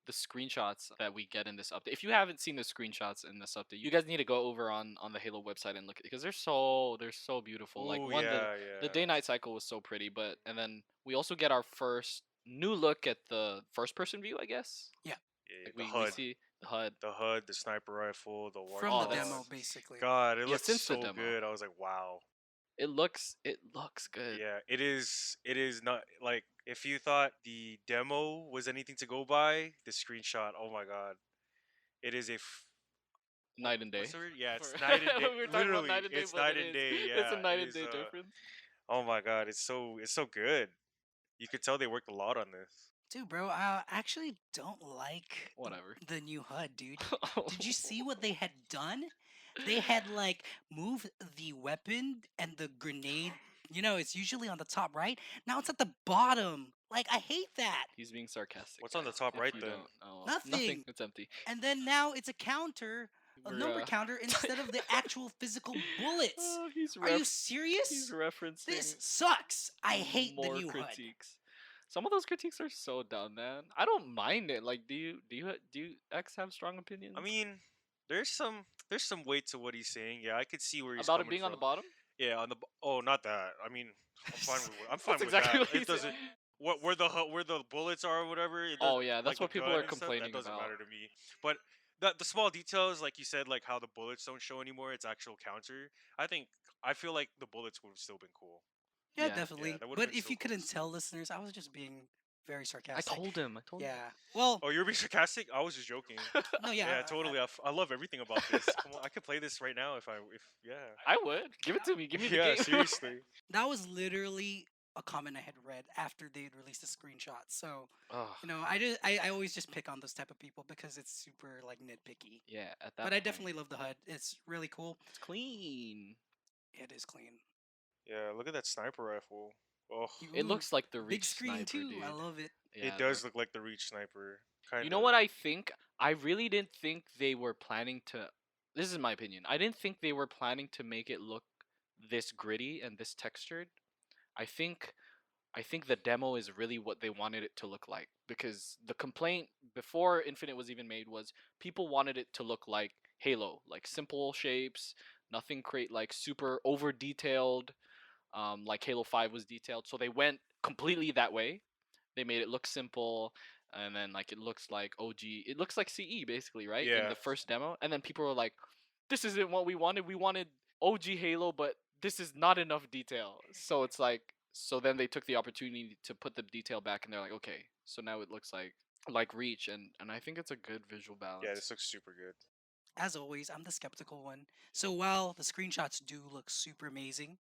screenshots that we get in this update. If you haven't seen the screenshots in this update, you guys need to go over on the Halo website and look at it because they're so beautiful. Like Ooh, one yeah, the yeah. day night cycle was so pretty, but and then we also get our first new look at the first person view, I guess. Yeah. Yeah, Like the we HUD, see the HUD. the sniper rifle, the war From Oh, the that's- demo, basically. God, it Yeah, looks since the so demo. good. I was like, wow. It looks good. Yeah, it is. It is not like if you thought the demo was anything to go by, the screenshot. Oh my god, it is a Night and day. what's the word? Yeah, it's For- night and day. we were talking about Literally, night and day, it's but night it and is. day. Yeah, It's a night it and is, day difference. Oh my god, it's so good. You could tell they worked a lot on this. Dude, bro, I actually don't like Whatever. the new HUD, dude. Did you see what they had done? They had like moved the weapon and the grenade. It's usually on the top right. Now it's at the bottom. Like I hate that. He's being sarcastic. What's on the guys, top if right you then? don't know. Nothing. It's empty. And then now it's a counter, a We're, number counter instead of the actual physical bullets. Oh, he's Are you he's serious? referencing This sucks. I hate the more new HUD. critiques. Some of those critiques are so dumb, man. I don't mind it. Like, do you X have strong opinions? I mean, there's some. there's some weight to what he's saying. Yeah, I could see where he's About it coming being on the from. bottom? Yeah, oh, not that. I mean, I'm fine That's with exactly that. what he It said. doesn't where the bullets are or whatever. It does Oh yeah, like that's the what people gun are and stuff. That complaining doesn't about. matter to me. But the small details, like you said, like how the bullets don't show anymore. It's actual counter. I feel like the bullets would have still been cool. Yeah, Yeah. Yeah, definitely. that would have But been if still you cool to couldn't see. tell, listeners, I was just being very I sarcastic. told him. I told him. Yeah. Well, Oh, you're being sarcastic? I was just joking. no, yeah. Yeah, totally. I love everything about this. Come on, I could play this right now if yeah. I would. Give it to me. Give me the Yeah, game. seriously. That was literally a comment I had read after they had released a screenshot. So, Oh, I always just pick on those type of people because it's super like nitpicky. yeah. At that But I point, definitely love the HUD. It's really cool. it's clean. It is clean. Yeah, look at that sniper rifle. Oh, It Ooh, looks like the big Reach screen sniper, too. dude. I love it. Yeah, it does look like the Reach sniper. Kind You of. know what I think? I really didn't think they were planning to. This is my opinion. I didn't think they were planning to make it look this gritty and this textured. I think I think the demo is really what they wanted it to look like, because the complaint before Infinite was even made was people wanted it to look like Halo, like simple shapes, nothing create like super over detailed, like Halo 5 was detailed. So they went completely that way. They made it look simple, and then like it looks like OG. It looks like CE basically, right? In Yeah. the first demo, and then people were like, "This isn't what we wanted. We wanted OG Halo, but this is not enough detail." So it's like, so then they took the opportunity to put the detail back, and they're like, "Okay, so now it looks like Reach," and I think it's a good visual Yeah, balance. this looks super good. As always, I'm the skeptical one. So while the screenshots do look super amazing,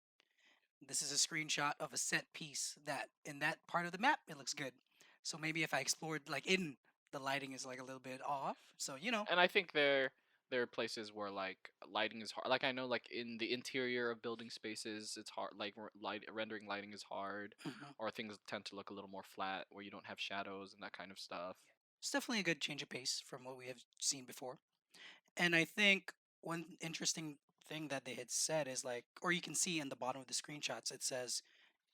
this is a screenshot of a set piece that in that part of the map it looks good. So maybe if I explored like in the lighting is like a little bit off. So And I think there are places where like lighting is hard. Like I know like in the interior of building spaces, it's hard. Like rendering lighting is hard, mhm. or things tend to look a little more flat where you don't have shadows and that kind of stuff. It's definitely a good change of pace from what we have seen before. And I think one interesting thing that they had said is like, or you can see in the bottom of the screenshots, it says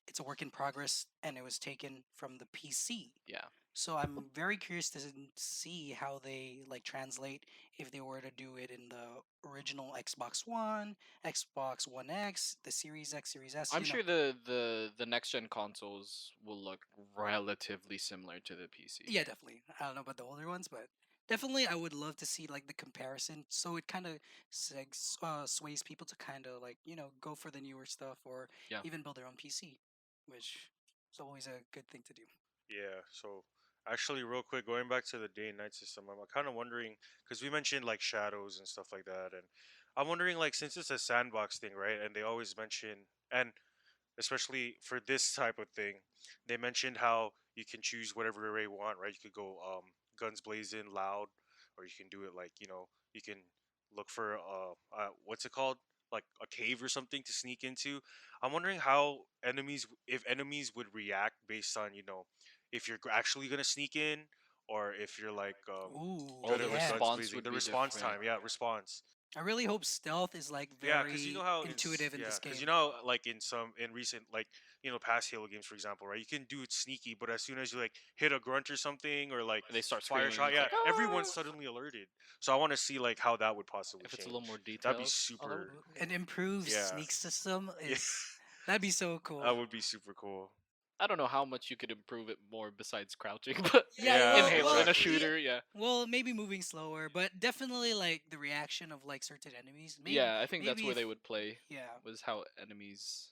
it's a work in progress and it was taken from the PC. Yeah. So I'm very curious to see how they like translate if they were to do it in the original Xbox One, Xbox One X, the Series X, Series S. I'm sure the next gen consoles will look relatively similar to the PC. Yeah, definitely. I don't know about the older ones, but definitely I would love to see like the comparison. So it kind of sways people to kind of like go for the newer stuff or Yeah. even build their own PC, which is always a good thing to do. Yeah, so actually, real quick, going back to the day and night system, I'm kind of wondering because we mentioned like shadows and stuff like that, and I'm wondering like since it's a sandbox thing, right? And they always mention, and especially for this type of thing, they mentioned how you can choose whatever array you want, right? You could go guns blazing, loud, or you can do it like you can look for what's it called, like a cave or something to sneak into. I'm wondering how if enemies would react based on if you're actually gonna sneak in or if you're like Ooh, Oh, gonna the like yeah. guns response blazing. would The be response different. time, yeah, response. I really hope stealth is like Yeah, because you very know how intuitive in this game. because you know like in recent like past Halo games for example, right? You can do it sneaky, but as soon as you like hit a grunt or something or like They start fire screaming. shot, It's yeah, like, everyone's "Ah!" suddenly alerted. So I want to see like how that would possibly If it's a change. little more That'd be detailed. Oh, that would super. look cool. An improved Yeah, sneak system yeah, is that'd be so cool. that would be super cool. I don't know how much you could improve it more besides crouching, but Yeah, in Yeah, Halo, in a exactly. shooter, yeah. Well, maybe moving slower, but definitely like the reaction of like certain enemies. Maybe Yeah, I think that's maybe where if they would play, yeah, was how enemies.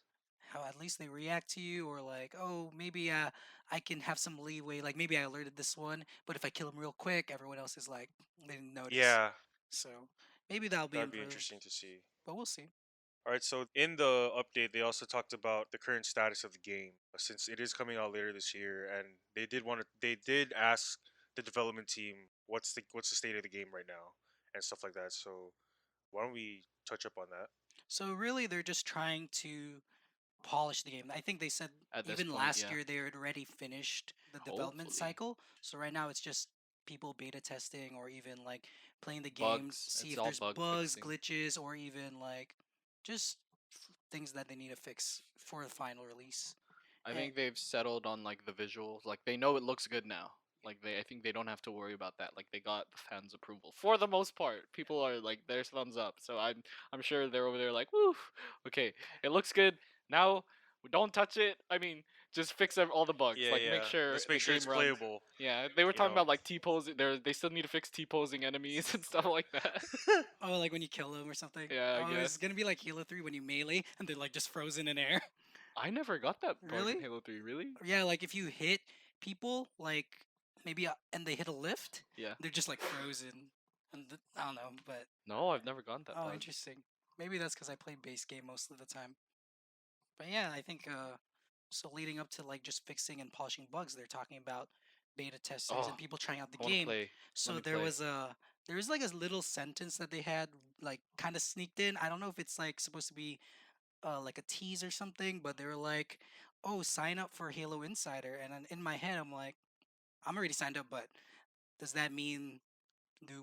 how at least they react to you, or like oh maybe I can have some leeway. Like maybe I alerted this one, but if I kill him real quick, everyone else is like they didn't notice. Yeah, So maybe that'll be that'd be improved, interesting to see. but we'll see. All right, so in the update, they also talked about the current status of the game since it is coming out later this year, and they did ask the development team what's the state of the game right now and stuff like that. So why don't we touch up on that? So really, they're just trying to polish the game. I think they said At this even point, last yeah. year they had already finished the development Hopefully. cycle. So right now it's just people beta testing or even like playing the game, Bugs. see It's if all there's bug bugs, fixing. glitches, or even like just things that they need to fix for the final release. I And think they've settled on like the visuals. Like they know it looks good now. Like I think they don't have to worry about that. Like they got the fans' approval for the most part. People are like, there's thumbs up. So I'm sure they're over there like, woo, okay, it looks good. Now don't touch it. I mean, just fix all the bugs. Yeah, Like make yeah. sure Let's the make sure game it's runs. playable. Yeah, they were You talking know. about like T-posing. They still need to fix T-posing enemies and stuff like that. Oh, like when you kill them or something. Yeah, I Oh, guess. it's gonna be like Halo 3 when you melee and they're like just frozen in air. I never got that bug Really? in Halo 3. Really? Yeah, like if you hit people, like maybe and they hit a lift, Yeah. they're just like frozen. And I don't know, but No, I've never gotten that oh, bug. interesting. Maybe that's because I play base game most of the time. But yeah, I think so leading up to like just fixing and polishing bugs, they're talking about beta testers Oh, and people trying out the I want to game. play. So Let me there play. was like a little sentence that they had like kind of sneaked in. I don't know if it's like supposed to be like a tease or something, but they were like, "Oh, sign up for Halo Insider." And then in my head, I'm like, I'm already signed up, but does that mean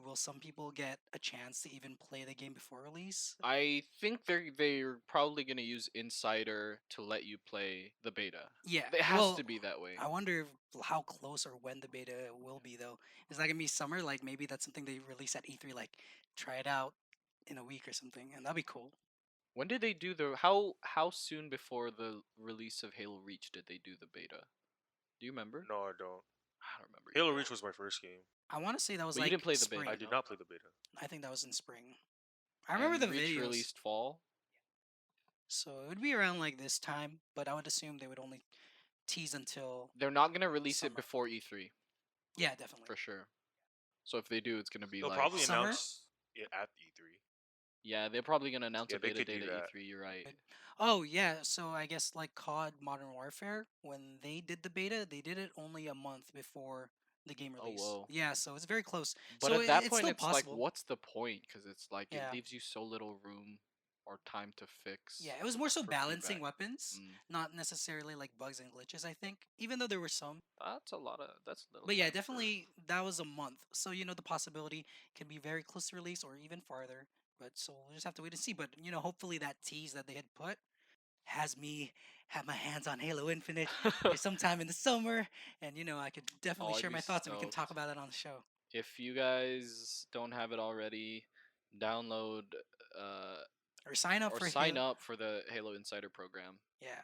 will some people get a chance to even play the game before release? I think they're probably gonna use Insider to let you play the beta. Yeah, It has well, to be that way. I wonder how close or when the beta will be though. Is that gonna be summer? Like maybe that's something they release at E3. Like try it out in a week or something, and that'd be cool. When did they do the how soon before the release of Halo Reach did they do the beta? Do you remember? No, I don't. I don't remember. Halo either. Reach was my first game. I want to say that was But you like didn't play the spring. beta. I did no? not play the beta. I think that was in spring. I remember And the Reach videos. released fall. So it would be around like this time, but I would assume they would only tease until They're not gonna release summer. it before E3 Yeah, definitely. for sure. So if they do, it's gonna be They'll like probably Summer? announce it at E3. yeah, they're probably gonna announce Yeah, a they beta could do date at that. E3. You're right. Oh yeah, so I guess like COD Modern Warfare, when they did the beta, they did it only a month before the game Oh, release. whoa. Yeah, so it's very close. But so at that it's point, still it's possible. like, what's the point? Because it's like Yeah. it leaves you so little room or time to fix. Yeah, it was more so for balancing feedback. weapons, Mm. not necessarily like bugs and glitches. I think, even though there were some. That's a lot of. That's a little. But yeah, time for- definitely that was a month. So the possibility can be very close to release or even farther. But so we'll just have to wait and see. But hopefully that tease that they had put has me have my hands on Halo Infinite sometime in the summer, and I could definitely Oh, I'd share be my thoughts and we can talk stoked. about it on the show. If you guys don't have it already, download Or sign up or for sign Halo. up for the Halo Insider program, Yeah.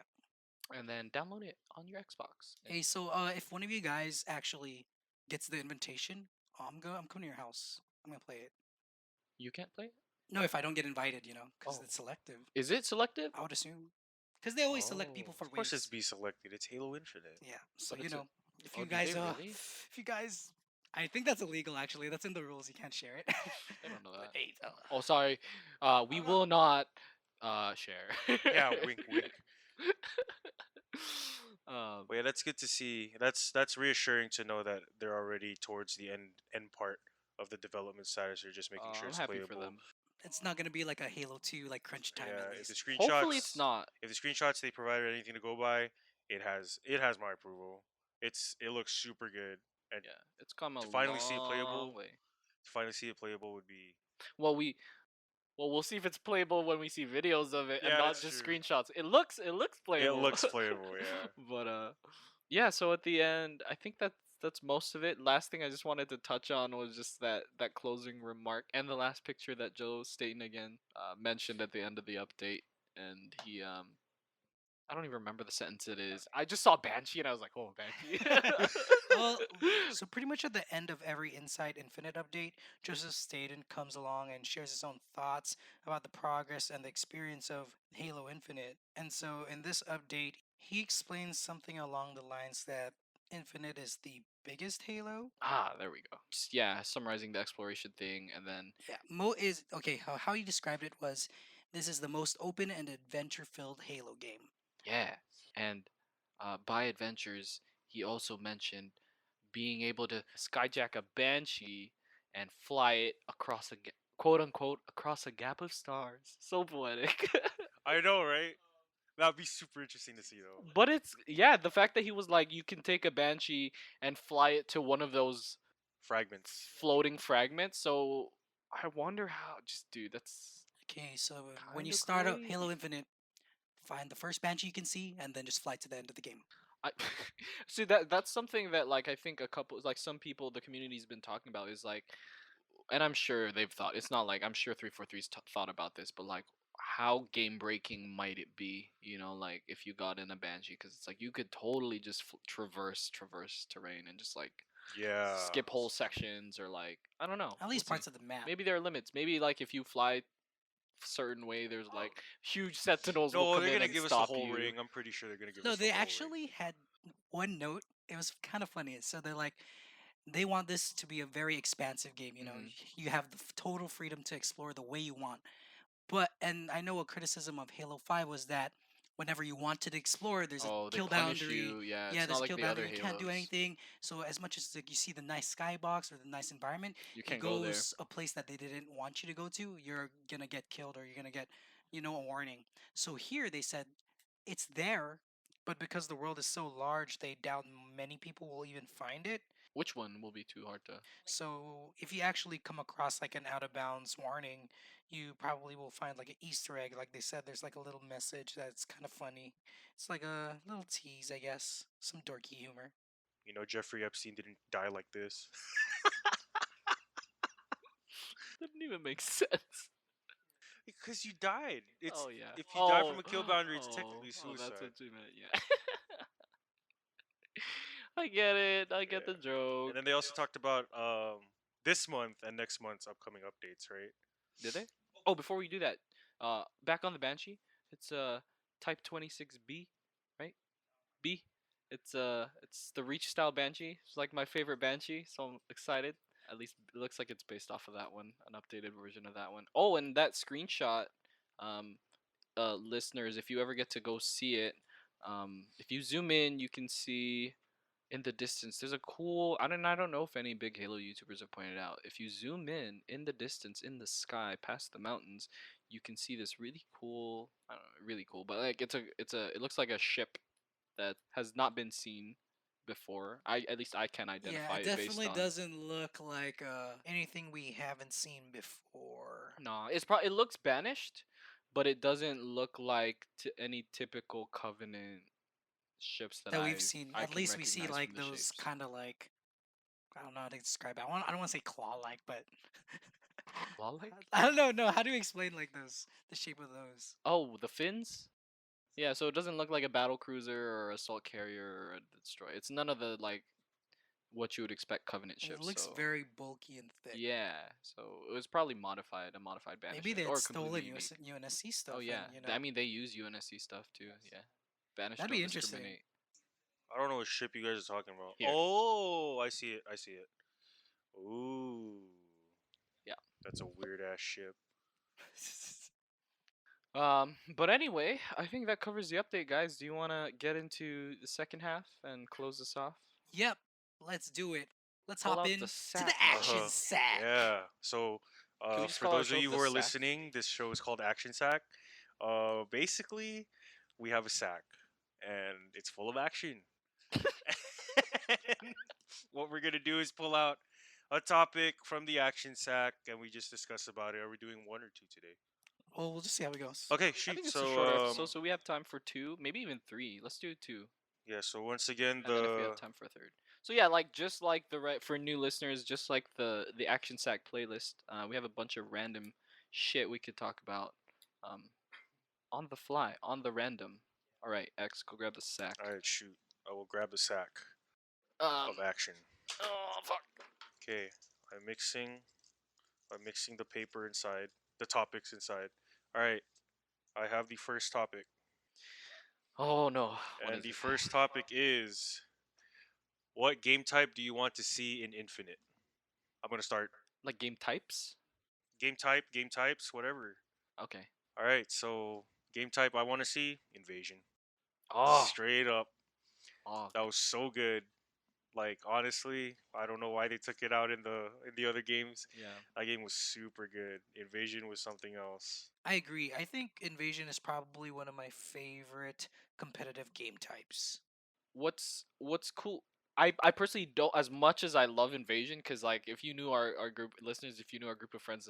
and then download it on your Xbox. Hey, so if one of you guys actually gets the invitation, I'm coming to your house. I'm gonna play it. You can't play it. No, if I don't get invited, because Oh. it's selective. Is it selective? I would assume. Because they always select people for Of course, waves. it's be selected. It's Halo Infinite. Yeah. So But it's a- if Oh, you do guys they really? if you guys, I think that's illegal. Actually, that's in the rules. You can't share it. I don't know But that. hey, Oh, sorry. We I'm will not share. Yeah, wink, wink. um, But yeah, that's good to see. That's reassuring to know that they're already towards the end part of the development status. They're just making sure I'm it's happy playable. for them. it's not gonna be like a Halo 2 like crunch time Yeah, at if the least. screenshots, Hopefully, it's not. if the screenshots they provided anything to go by, it has my approval. It looks super good, and Yeah, it's come a to finally see it long playable, way. to finally see it playable would be Well, we'll see if it's playable when we see videos of it and Yeah, not that's just true. screenshots. It looks playable. it looks playable. Yeah. But yeah. So at the end, I think that's most of it. Last thing I just wanted to touch on was just that closing remark and the last picture that Joe Staten again mentioned at the end of the update, and he I don't even remember the sentence it is. I just saw Banshee and I was like, oh, Banshee. Well, so pretty much at the end of every Inside Infinite update, Joseph Staten comes along and shares his own thoughts about the progress and the experience of Halo Infinite. And so in this update, he explains something along the lines that Infinite is the biggest Halo. There we go. Just, yeah, summarizing the exploration thing, and then Yeah, is okay. How he described it was, this is the most open and adventure-filled Halo game. yeah, and by adventures, he also mentioned being able to skyjack a banshee and fly it across quote unquote across a gap of stars. So poetic. I know, right? That'd be super interesting to see though. But it's the fact that he was like, you can take a banshee and fly it to one of those Fragments. floating fragments. So I wonder how. Just dude, that's Okay, so when you Kinda start up crazy. Halo Infinite, find the first Banshee you can see, and then just fly to the end of the game. I see that's something that like I think a couple like some people the community's been talking about is like, and I'm sure they've thought it's not like I'm sure 343's thought about this, but like how game breaking might it be? You know, like if you got in a banshee, because it's like you could totally just traverse terrain and just like Yeah. skip whole sections or like I don't know. At least parts of the map. Maybe there are limits. Maybe like if you fly certain way, there's like huge sentinels will No, come they're in gonna and give us the stop whole you. ring. I'm pretty sure they're gonna give No, us the they whole ring. actually had one note. It was kind of funny. So they're like, they want this to be a very expansive game. You know, Mhm. you have the total freedom to explore the way you want. But and I know a criticism of Halo 5 was that whenever you wanted to explore, there's a Oh, they kill punish boundary. you. Yeah, Yeah, it's not there's a like kill the other boundary. You can't do Halos. anything. So as much as like, you see the nice skybox or the nice environment, You you can't go there. a place that they didn't want you to go to, you're gonna get killed or you're gonna get, a warning. So here they said it's there, but because the world is so large, they doubt many people will even find it. Which one will be too hard to? So if you actually come across like an out of bounds warning, you probably will find like an Easter egg. Like they said, there's like a little message that's kind of funny. It's like a little tease, I guess. Some dorky humor. You know, Jeffrey Epstein didn't die like this. Didn't even make sense. Because you died. It's Oh yeah. if you die from a kill boundary, it's technically Oh, that's suicide. what you meant. Yeah. I get it. I get the Yeah. joke. And then they also talked about this month and next month's upcoming updates, right? Did they? Oh, before we do that, back on the Banshee, it's Type 26B, right? B. It's the Reach style Banshee. It's like my favorite Banshee, so I'm excited. At least it looks like it's based off of that one, an updated version of that one. Oh, and that screenshot, um, listeners, if you ever get to go see it, if you zoom in, you can see in the distance there's a cool I don't know if any big Halo YouTubers have pointed out. If you zoom in the distance in the sky past the mountains, you can see this really cool I don't know, really cool, but like it looks like a ship that has not been seen before. At least I can Yeah, identify it it based definitely on doesn't look like anything we haven't seen before. No, it looks banished, but it doesn't look like any typical Covenant ships that That we've seen. I At can least we see recognize like from the those shapes. kind of like, I don't know how to describe it. I don't want to say claw-like, but Claw-like? I don't know. No, how do you explain like those, the shape of those? Oh, the fins? Yeah, so it doesn't look like a battle cruiser or assault carrier or a destroyer. It's none of the like what you would expect Covenant It ships. looks So very bulky and thick. yeah, so it was probably a modified Maybe banishment, they had or stolen completely unique. UNSC stuff. Oh yeah, And, I mean they use UNSC stuff too. Yeah, banish that'd don't be interesting. discriminate. I don't know what ship you guys are talking about. Here. Oh, I see it. I see it. Ooh. Yeah. That's a weird ass ship. But anyway, I think that covers the update, guys. Do you want to get into the second half and close this off? Yep, let's do it. Let's Pull hop out in the to sack. the action sack. Yeah. So, Can we just for call our those of show you The who are Sack? listening, this show is called Action Sack. Basically, we have a sack, and it's full of action. And what we're gonna do is pull out a topic from the action sack, and we just discuss about it. Are we doing one or two today? Well, we'll just see how it goes. Okay, I shoot. think it's a shorter episode, so we have time for two, maybe even three. Let's do two. Yeah. So once again, And then if we have time for a third. So yeah, like just like for new listeners, just like the Action Sack playlist, we have a bunch of random shit we could talk about, um, on the fly, on the random. All right, X, go grab the sack. All right, shoot. I will grab the sack Um. of action. Oh fuck. Okay, I'm mixing the paper inside, the topics inside. All right, I have the first topic, Oh no. What and is the it? first topic is, what game type do you want to see in Infinite? I'm gonna start. Like game types? Game type, game types, whatever. Okay. All right, so game type I want to see invasion. Oh. Straight up, Oh. that was so good. Like honestly, I don't know why they took it out in the other games. Yeah. That game was super good. Invasion was something else. I agree. I think Invasion is probably one of my favorite competitive game types. What's cool? I personally don't, as much as I love Invasion, because like if you knew our group listeners, if you knew our group of friends,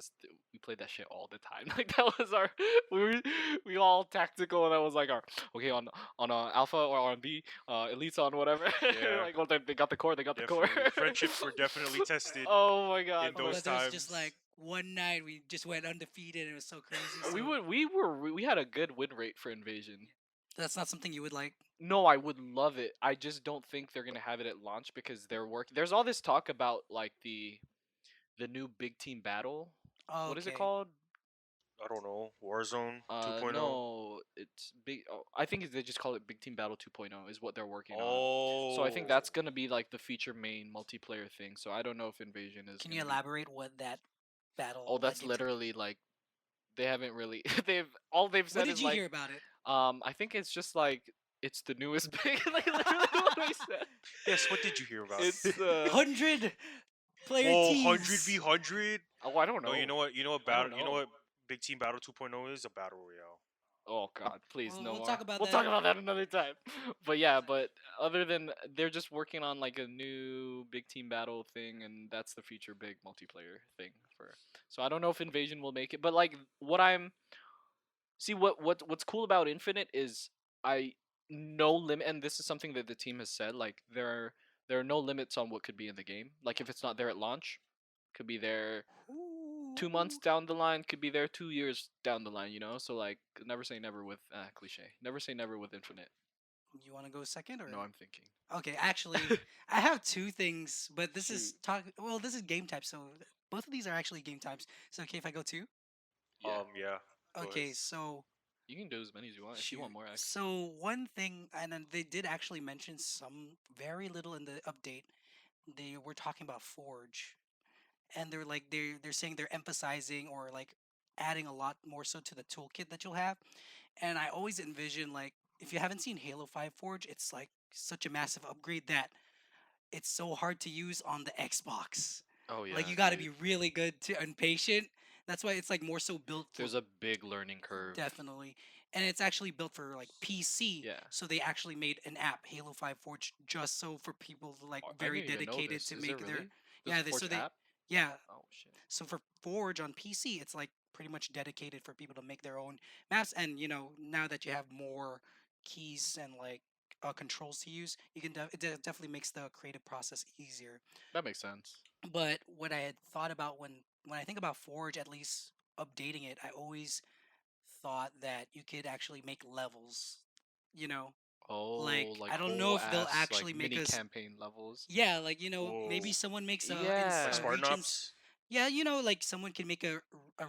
we played that shit all the time. Like that was our we all tactical, and that was like our okay on Alpha or on B, Elites on whatever. Yeah. Like well, they got the core, they got the core. Definitely. Friendships were definitely tested. Oh my god, in those But there was just times. like one night we just went undefeated and it was so crazy. we So would we had a good win rate for Invasion. that's not something you would like. No, I would love it. I just don't think they're gonna have it at launch because they're working. There's all this talk about like the new big team battle. Oh, What is it okay. called? I don't know. Warzone 2.0. No, it's big. Oh, I think they just call it Big Team Battle 2.0 is what they're working on. Oh. So I think that's gonna be like the feature main multiplayer thing. So I don't know if Invasion is. Can gonna you be- elaborate what that battle? Oh, that's game literally like they haven't really. They've said What did is you like hear about it? I think it's just like it's the newest big. Like literally what I said. Yes, what did you hear about? It's 100 player Oh, teams. 100v100? oh I don't know. No, you know what? You know what I don't battle? You know know. what Big Team Battle 2.0 is? A battle royale. Oh God, please We'll- no we'll more. talk about We'll that. talk about that another time. But yeah, but other than they're just working on like a new big team battle thing, and that's the feature big multiplayer thing for. So I don't know if Invasion will make it, but like what I'm see what's cool about Infinite is I no limit, and this is something that the team has said. Like there are no limits on what could be in the game. Like if it's not there at launch, could be there 2 months Ooh. down the line, could be there 2 years down the line, you know? So like never say never with cliche. Never say never with Infinite. You want to go second or? No, I'm thinking. Okay, actually, I have two things, but this is Shoot. talk. Well, this is game type, so both of these are actually game types. So okay, if I go two. Yeah. Yeah. Go Okay, ahead. so You can do as many as you want if you want shoot. more access. So one thing, and then they did actually mention some very little in the update. They were talking about Forge, and they're like they're saying they're emphasizing or like adding a lot more so to the toolkit that you'll have. And I always envision like if you haven't seen Halo 5 Forge, it's like such a massive upgrade that it's so hard to use on the Xbox. Oh yeah. Like you got to dude. be really good to and patient. That's why it's like more so built for There's a big learning curve. definitely. And it's actually built for like PC. Yeah. So they actually made an app, Halo 5 Forge, just so for people like Oh, I very didn't even know dedicated this. to Is make there their really? yeah, There's a Forge they app? yeah. Oh shit. So for Forge on PC, it's like pretty much dedicated for people to make their own maps. And now that you have more keys and like controls to use, you can definitely makes the creative process easier. That makes sense. But what I had thought about when I think about Forge, at least updating it, I always thought that you could actually make levels. You know, Oh, like I don't know if they'll whole ass, actually like make mini us. campaign levels. Yeah, like maybe Whoa. someone makes Yeah. Like Spartan reach Ops? yeah, like someone can make a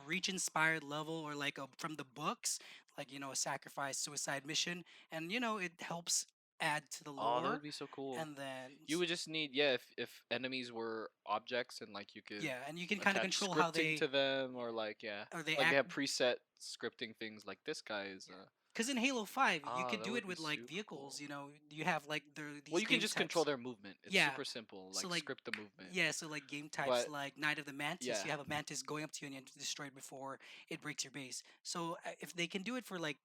reach inspired level or like a from the books, like a sacrifice suicide mission, and it helps add to the Oh, that lore. would be so cool. And then You would just need if enemies were objects and like you could yeah, and you can kind of attach control how scripting they to them or like yeah or they like they have act. preset scripting things like this guy is Because in Halo 5, you could that do would it be with like super vehicles. cool. You have like Well, these you can game just control types. their movement. It's Yeah. super simple. So, Like like, script the movement. Yeah, so like game types But like Knight of the Mantis, yeah, you have a mantis going up to you and you have to destroy it before it breaks your base. So if they can do it for like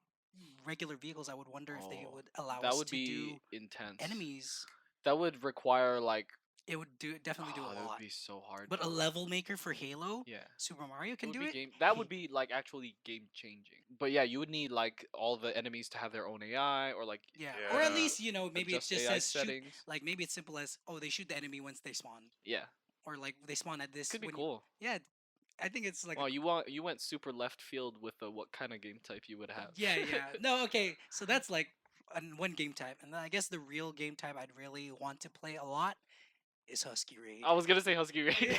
regular vehicles, I would wonder if they oh, would allow that us would to do be intense. enemies. That would require like It would definitely do a that would lot. be so hard. But a though. level maker for Halo, Yeah. Super Mario It can would do be it. game. That would be like actually game changing. But yeah, you would need like all the enemies to have their own AI or like Yeah, Yeah. or at least maybe it adjust just AI says shoot. settings. Like maybe it's simple as they shoot the enemy once they spawn, Yeah, or like they spawn at this could be when cool. yeah, I think it's like Well, you went super left field with the what kind of game type you would have. yeah, yeah. No, okay. So that's like one game type, and then I guess the real game type I'd really want to play a lot is Husky Raid. I was gonna say Husky Raid.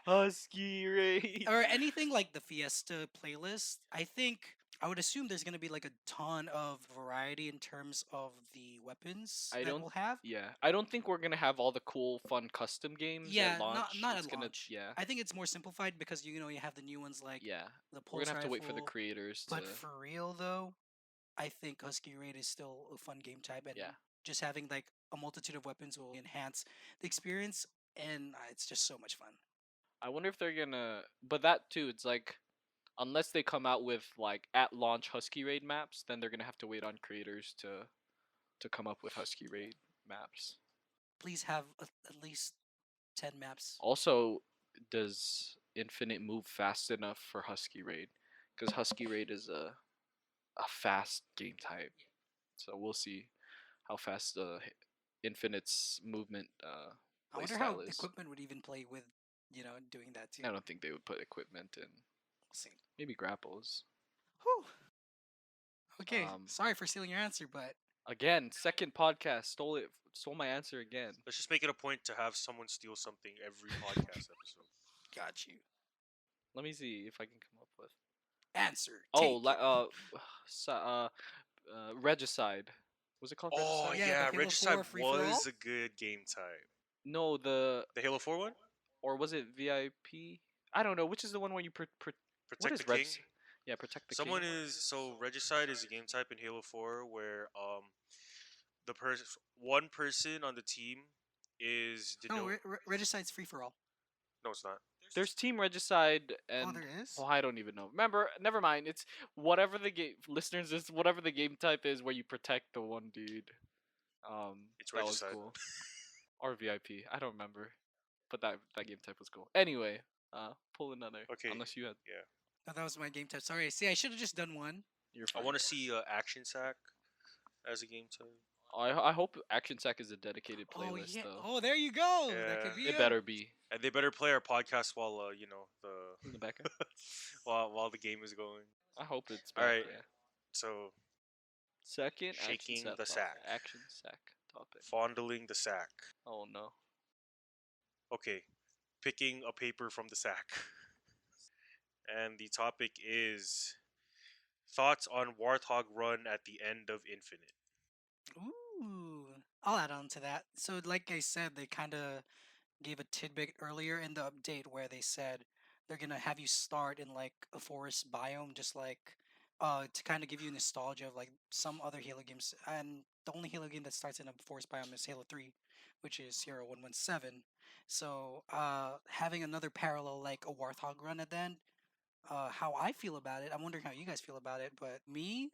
Husky Raid. Or anything like the Fiesta playlist. I think I would assume there's gonna be like a ton of variety in terms of the weapons I that don't. we'll have. Yeah, I don't think we're gonna have all the cool, fun custom games Yeah, at launch. not It's at gonna, launch. Yeah, I think it's more simplified because you have the new ones like yeah. the We're pulse gonna have to wait for the rifle. creators to. But for real though, I think Husky Raid is still a fun game type, and Yeah. just having like a multitude of weapons will enhance the experience, and it's just so much fun. I wonder if they're gonna. But that too, it's like, unless they come out with like at launch Husky Raid maps, then they're gonna have to wait on creators to come up with Husky Raid maps. please have at least 10 maps. Also, does Infinite move fast enough for Husky Raid? Because Husky Raid is a fast game type, so we'll see how fast Infinite's movement I play wonder how style is. equipment would even play with, doing that too. I don't think they would put equipment in. We'll see. Maybe grapples. Whew. Okay, Um, sorry for stealing your answer, but Again, second podcast stole my answer again. Let's just make it a point to have someone steal something every podcast episode. got you. Let me see if I can come up with. Answer. Oh, Take it. Regicide. Was it called Oh Regicide? Yeah, yeah, the Halo Regicide 4 free-for-all? was a good game type. No, The Halo 4 one? or was it VIP? I don't know. Which is the one where you what Protect is the King. Yeah, protect the Someone king. so Regicide is a game type in Halo 4 where the one person on the team is No, Regicide's free for all. No, it's not. There's Team Regicide and there is? I don't even know. Remember, never mind. It's whatever the game listeners. It's whatever the game type is where you protect the one dude. It's That was Regicide. cool. Or VIP. I don't remember, but that game type was cool. Anyway, pull another. Okay. Unless you had Yeah. Oh, that was my game type. Sorry. See, I should have just done one. your. I want to see Action Sack as a game type. I hope Action Sack is a dedicated Oh playlist yeah. though. Oh, there you go. Yeah. That could be It better be And they better play our podcast while in the background. while the game is going. I hope it's All back, right. yeah. So Second, Shaking action the sack. Action sack topic. fondling the sack. Oh no. Okay, picking a paper from the sack. And the topic is thoughts on Warthog Run at the end of Infinite. Ooh. I'll add on to that. So, like I said, they kind of gave a tidbit earlier in the update where they said they're gonna have you start in like a forest biome, just like to kind of give you nostalgia of like some other Halo games. And the only Halo game that starts in a forest biome is Halo 3, which is Sierra 117. So having another parallel like a Warthog run at the end, how I feel about it, I'm wondering how you guys feel about it, but me,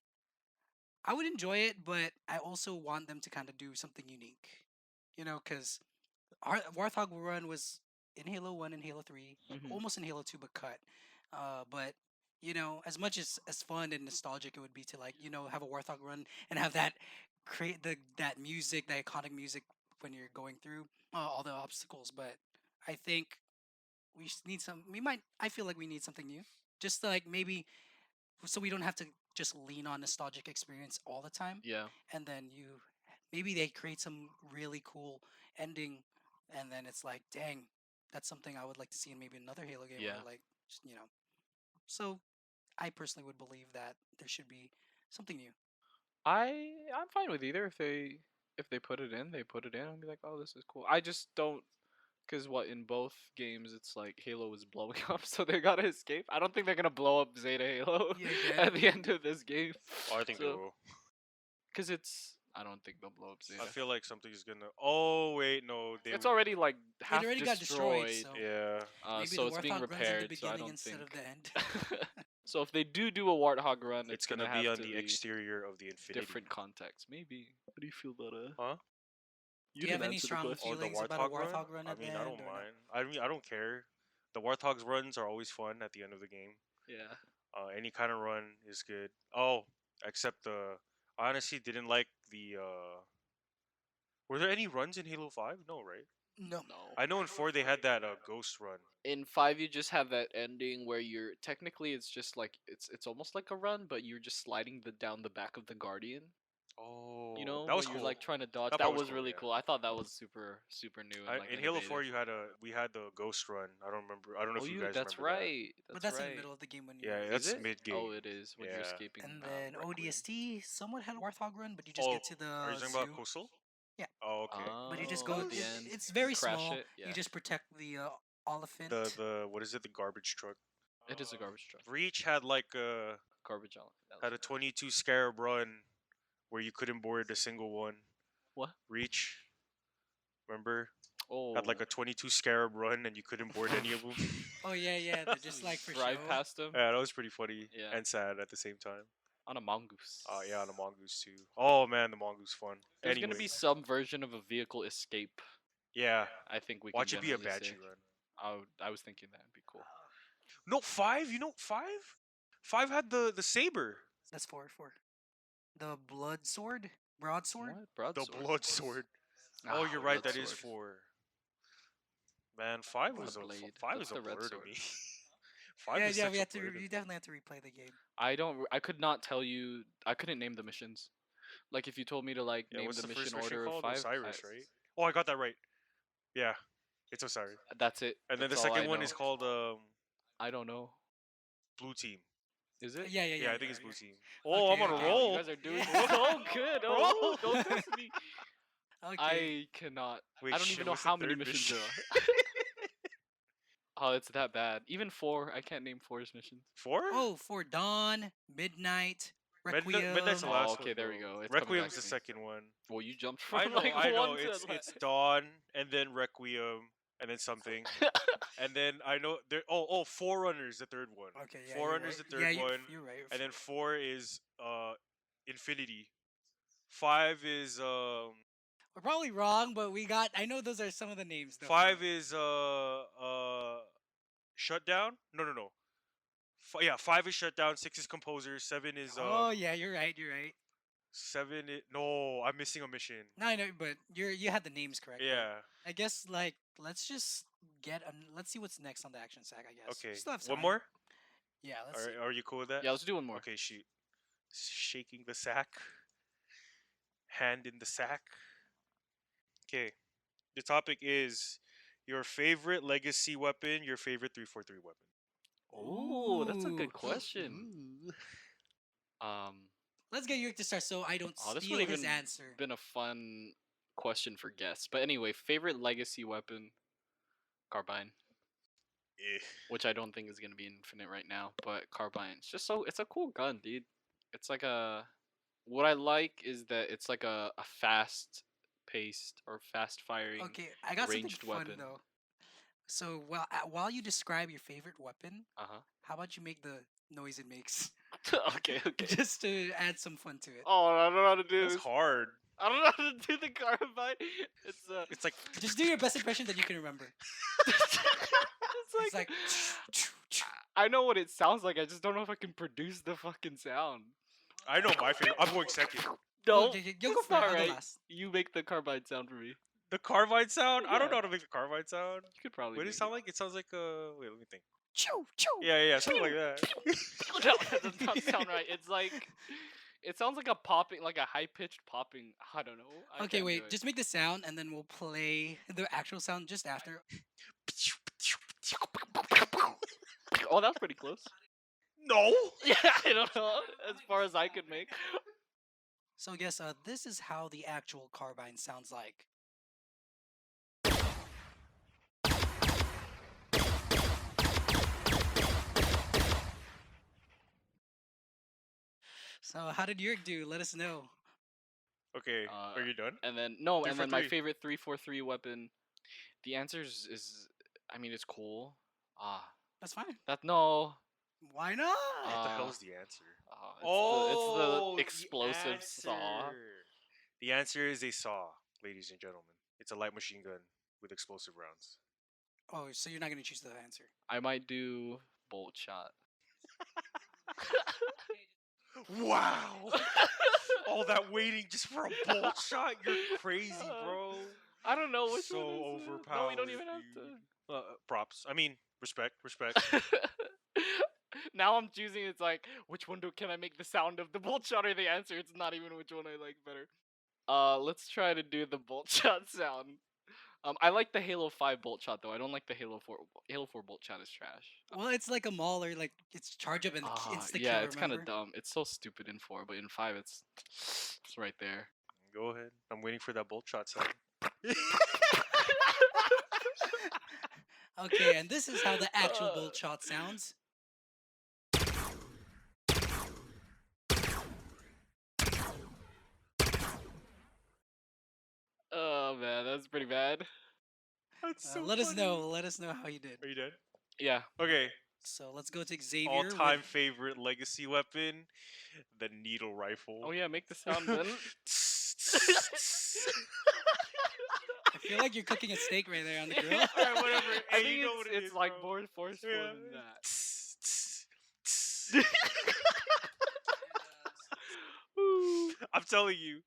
I would enjoy it, but I also want them to kind of do something unique. Because Warthog Run was in Halo 1 and Halo 3, Mhm. almost in Halo 2, but cut. But as much as fun and nostalgic it would be to like have a Warthog Run and have that create that music, that iconic music when you're going through all the obstacles. But I think we need some. We might. I feel like we need something new, just to, like maybe so we don't have to just lean on nostalgic experience all the time. Yeah. And then maybe they create some really cool ending, and then it's like, dang, that's something I would like to see in maybe another Halo game. Yeah. Or like, So, I personally would believe that there should be something new. I'm fine with either if they put it in, they put it in. I'll be like, oh, this is cool. I just don't. Because in both games, it's like Halo is blowing up, so they gotta escape. I don't think they're gonna blow up Zeta Halo Yeah, yeah. at the end of this game. Oh, I think they will. Because I don't think they'll blow up Zeta. I feel like something's gonna. Oh wait, no, It's already like half It already destroyed. got destroyed, so Yeah. maybe So the it's being Warthog runs in the repaired. So I beginning don't instead think. of the end. So if they do a Warthog run, It's it's gonna have be on to the be exterior of the Infinity. different context. Maybe. What do you feel about it? Huh? Do you have didn't any answer the strong question. Oh, the feelings about a Warthog run I at the mean, I end, don't or no? mind. I don't care. The Warthog's runs are always fun at the end of the game. Yeah. Any kind of run is good. Oh, except I honestly didn't like the. Were there any runs in Halo 5? No, right? No. No. I know in 4 they had that ghost run. In 5 you just have that ending where you're technically it's just like it's almost like a run, but you're just sliding down the back of the Guardian. Oh, when that was you're cool. like trying to dodge. That That part was was cool, really yeah. cool. I thought that was super new and like In Halo 4 innovative. we had the ghost run. I don't remember. I don't know Oh, if you guys that's remember that. right. But that's in right. the middle of the game when you. Yeah, Is that's it? mid game. Oh, it is when you're Yeah. escaping. And then Requiem. ODST somewhat had a Warthog run, but you just Oh, get to the are you talking zoo. about Coastal? Yeah. Oh, okay. But you just Oh, go. at the end. It's very Crash small. it, yeah. You just protect the elephant. The what is it? The garbage truck. It is a garbage truck. Reach had like Garbage elephant. That had was a 22 scarab run where you couldn't board a single one. What? Reach. Remember? Oh. Had like a 22 scarab run and you couldn't board any of them. Oh yeah, they're just like for drive show. past him Yeah, that was pretty funny Yeah. and sad at the same time. on a mongoose. Yeah, on the mongoose too. Oh man, the mongoose fun. There's gonna be Anyways. some version of a vehicle escape Yeah. I think we Watch can it be a generally say. Banshee run. I was thinking that'd be cool. No, 5? You know 5? 5 had the saber. That's four. The blood sword, broadsword. What? The Broadsword? blood sword. Ah, Oh, you're right. That is Broadsword. 4. Man, 5 was a Bloodblade. 5 That's is a the red blur to sword. me. 5 Yeah, is yeah. such We a have to. blur to You me. definitely have to replay the game. I could not tell you. I couldn't name the missions. Like if you told me to like Yeah, name what's the the mission first mission order of called? 5, Osiris, right? Oh, I got that right. Yeah, it's Osiris. that's it. And then the That's all I second one know. is called I don't know. Blue Team. Is it? Yeah, yeah, yeah. Yeah, I you think are, it's Blue you're- Team. Oh, I'm Okay, on a okay. Wow, you roll. guys are doing Yeah. so good. Oh, Roll. don't test me. Okay. I cannot. Wait, I don't shit, even know what's the how many third missions mission? there are. Oh, it's that bad. Even 4, I can't name 4's missions. 4? Oh, for Dawn, Midnight, Requiem. Midnight's the Oh, last okay, one. there we though. go. It's coming back Requiem's to the me. second one. Well, you jumped I from know, like I know. 1 to It's Dawn and then Requiem and then something. And then I know there. Oh, Forerunner's the third one. Okay, yeah. Forerunner's you're the right. third Yeah, one, you're right. and then 4 is Infinity. 5 is We're probably wrong, but we got. I know those are some of the names. Though. 5 is Shutdown. No. Yeah, 5 is Shutdown. 6 is Composer. 7 is Oh yeah, you're right. You're right. 7. No, I'm missing a mission. No, I know, but you had the names correct. but Yeah. I guess like let's just let's see what's next on the action sack. I guess. We Okay. still have One time. more. Yeah. Let's see. Are you cool with that? Yeah, let's do one more. Okay, shoot. Shaking the sack. Hand in the sack. Okay. The topic is your favorite legacy weapon, your favorite 343 weapon. Oh, that's a Ooh. good question. Let's get Eurich to start so I don't Oh, this steal would his even answer. been a fun question for guests. But anyway, favorite legacy weapon, carbine, Eh. which I don't think is gonna be infinite right now. But carbine, it's a cool gun, dude. It's like a what I like is that it's like a fast paced or fast firing. Okay, I got something ranged fun weapon. though. So while you describe your favorite weapon, Uh how about you make the noise it makes, huh. Okay. just to add some fun to it? Oh, I don't know how to do That's this. hard. I don't know how to do the carbine. It's It's like Just do your best impression that you can remember. it's It's like I know what it sounds like. I just don't know if I can produce the fucking sound. I know my favorite. I'm going second. No, okay, you'll go it's for it. not I'll go right. last. You make the carbine sound for me. The carbine sound? I don't Yeah. know how to make the carbine sound. You could probably. What does make it sound like? It sounds like wait, let me think. Choo choo. Yeah, something like that. No, that does not sound right. It's like, it sounds like a popping, like a high pitched popping. I don't know. I Okay, can't do wait. it. Just make the sound, and then we'll play the actual sound just after. Oh, that's pretty close. No. Yeah, I don't know. As far as I could make. So I guess this is how the actual carbine sounds like. So how did Eurich do? Let us know. Okay, are you done? And then no, and then my 343. favorite 343 weapon. The answer is I mean, it's cool. That's fine. That no. Why not? What the hell Uh, is the answer? it's the explosive saw. answer. The answer is a saw, ladies and gentlemen. It's a light machine gun with explosive rounds. Oh, so you're not gonna choose the answer. I might do bolt shot. Wow! All that waiting just for a bolt shot? You're crazy, bro. I don't know which So one is it. overpowered. No, we don't even have dude. Props. I mean, respect. to. Now I'm choosing. It's like, which one can I make the sound of the bolt shot or the answer? It's not even which one I like better. Let's try to do the bolt shot sound. I like the Halo 5 bolt shot though. I don't like the Halo 4. Halo 4 bolt shot is trash. Well, it's like a mauler, like it's charge up and insta Yeah, kill. it's kind of remember? dumb. It's so stupid in 4, but in 5 it's right there. Go ahead. I'm waiting for that bolt shot sound. Okay, and this is how the actual bolt shot sounds. Oh man, that's pretty bad. That's so Let us funny. know. Let us know how you did. Are you done? Yeah. Okay. So let's go to Xavier. All-time with- favorite legacy weapon, the needle rifle. Oh yeah, make the sound then. I feel like you're cooking a steak right there on the grill. Alright, whatever. I Hey, think you know what it it's is, like bro. more forceful Yeah. than that. Tss, tss, tss. Ooh. I'm telling you,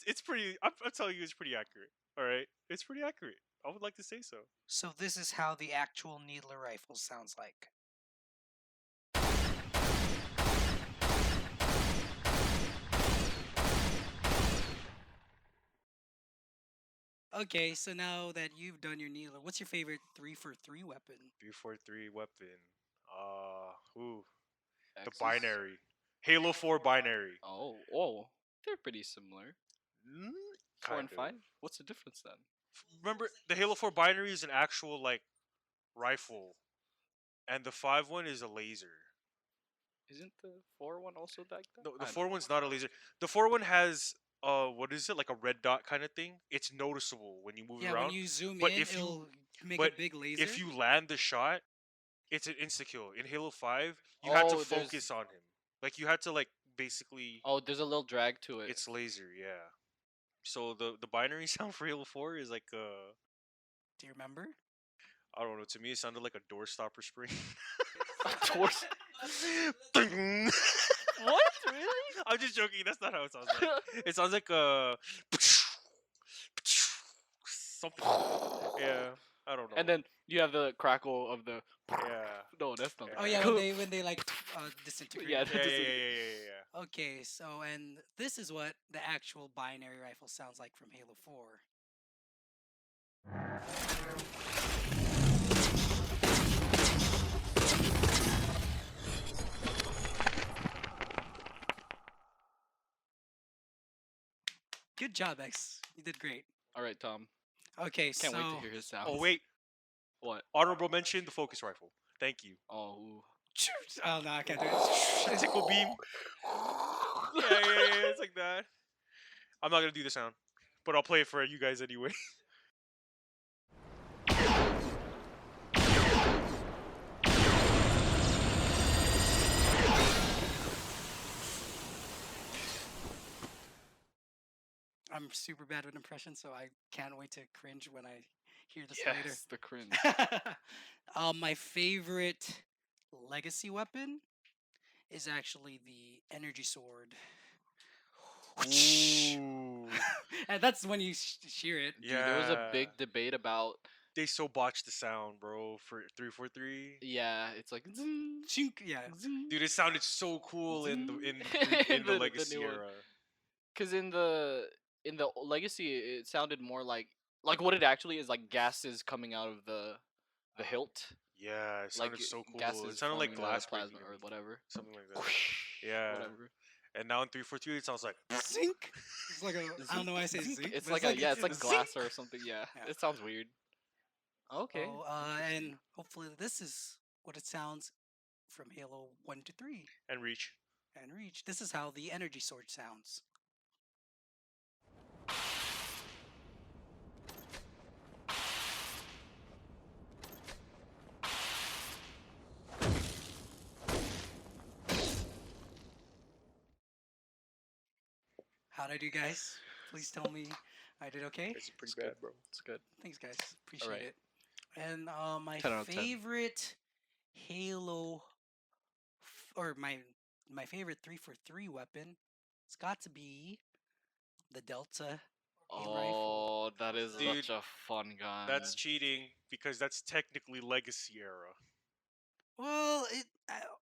it's pretty. I'm telling you, it's pretty accurate. All right, it's pretty accurate. I would like to say so. So this is how the actual needler rifle sounds like. Okay, so now that you've done your needler, what's your favorite 3-for-3 weapon? 343 weapon. Ooh, the X's? binary. Halo 4 binary. Oh, they're pretty similar. Mm, 4 and kind of. 5. What's the difference then? Remember, the Halo 4 binary is an actual like rifle, and the 5 one is a laser. Isn't the 4 one also like that? No, I the don't 4 know. one's not a laser. The 4 one has what is it, like a red dot kind of thing? It's noticeable when you move it Yeah, around. when you zoom but in, if you- it'll make but a big laser. If you land the shot, it's an insta kill. In Halo 5, you had to Oh, there's- focus on him. Like you had to like basically Oh, there's a little drag to it. it's laser, yeah. So the binary sound for Halo 4 is like Do you remember? I don't know, to me it sounded like a door stopper spring. Torso. Ding. What? Really? I'm just joking, that's not how it sounds like. It sounds like something. Yeah, I don't know. And then you have the crackle of the. yeah. No, that's not. Oh yeah, when they like disintegrate. Yeah, Yeah, that doesn't- yeah. Okay, so and this is what the actual binary rifle sounds like from Halo 4. Good job, X. You did great. All right, Tom. Okay, Can't so wait to hear his sound. Oh wait, What? honorable mention, the focus rifle. Thank you. Oh. Ooh. oh no, I can't do The it. tickle beam. Yeah, it's like that. I'm not gonna do the sound, but I'll play it for you guys anyway. I'm super bad with impressions, so I can't wait to cringe when I hear this Yes, the cringe. later. My favorite legacy weapon is actually the energy sword. Ooh. And that's when you shear it. Dude, there was a big debate about. They so botched the sound, bro, for 343. Yeah, it's like. zing, Chink, yeah. zing. Dude, it sounded so cool in the In the the legacy new one. era. Cause in the legacy, it sounded more like what it actually is, like gases coming out of the hilt, Yeah, it sounded like so cool. gases It sounded like forming out of glass plasma breaking or whatever. something like that. Yeah. Whatever. And now in 343, it sounds like Zink. It's like a. I don't know why I say Zink. zink. It's but like it's like zink. glass or something. Yeah, Yeah. it sounds weird. Okay. Oh, and hopefully this is what it sounds from Halo 1 to 3 and reach. and Reach. This is how the energy sword sounds. How'd I do, guys? Please tell me I did okay. It's pretty It's bad, good. bro. It's good. Thanks, guys. Appreciate Alright. it. And my 10 out of 10. favorite Halo, or my favorite 3-for-3 weapon, it's got to be the Delta rifle. Oh, that is Dude, such a fun gun. That's cheating because that's technically legacy era. Well,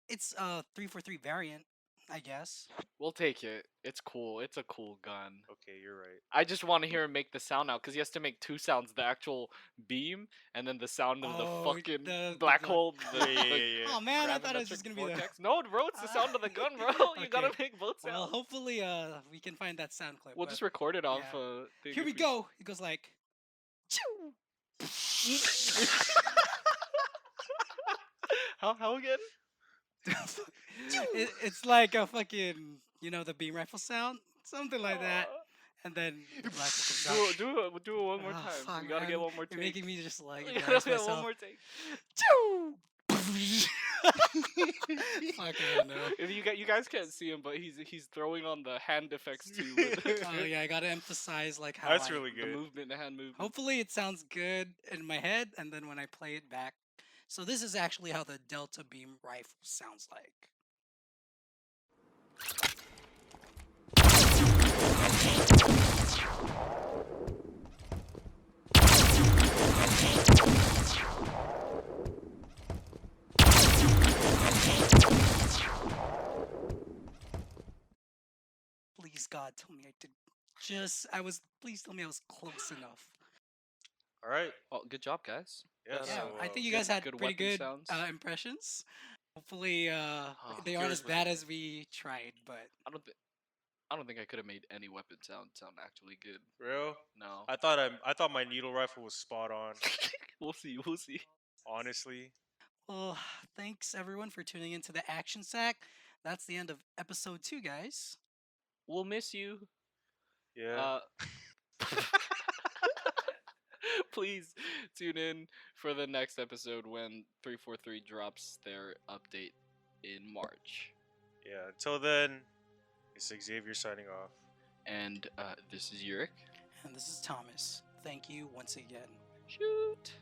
it's a 3-for-3 variant, I guess. We'll take it. It's cool. It's a cool gun. Okay, you're right. I just want to hear him make the sound now because he has to make two sounds: the actual beam and then the sound of the Oh, fucking the black black- hole. The, Yeah. Oh man, I thought it was gravimetric just gonna be the. vortex. No, bro, it's the sound of the gun, bro. You gotta Okay. make both sounds. Well, hopefully, we can find that sound clip. We'll but just record it off. yeah. Thing Here if we go. It goes like. Choo! How again? It's like a fucking, the beam rifle sound, something like that, and then the rifle comes out. Do it one more Ah, time. fuck, We gotta get man. one more You're take. making me just like We embarrass gotta get myself. one more take. Choo! Fucking no. If you guys can't see him, but he's throwing on the hand effects too. With Oh yeah, I gotta emphasize like how That's I, really the good. movement, the hand movement. hopefully it sounds good in my head, and then when I play it back. So this is actually how the Delta Beam rifle sounds like. Please God, tell me I did please tell me I was close enough. All right. Oh, good job, guys. Yeah. Yeah, So I think you good- guys had good pretty weapon good sounds. impressions. Hopefully, they aren't Yours as was bad okay. as we tried, but I don't think I could have made any weapon sound actually good. real. No. I thought my needle rifle was spot on. We'll see. We'll see. Honestly. well, thanks everyone for tuning into the Action Sack. That's the end of episode 2, guys. We'll miss you. Yeah. Please tune in for the next episode when 343 drops their update in March. Yeah. Until then, it's Xavier signing off. And this is Eurich. And this is Thomas. Thank you once again. Shoot.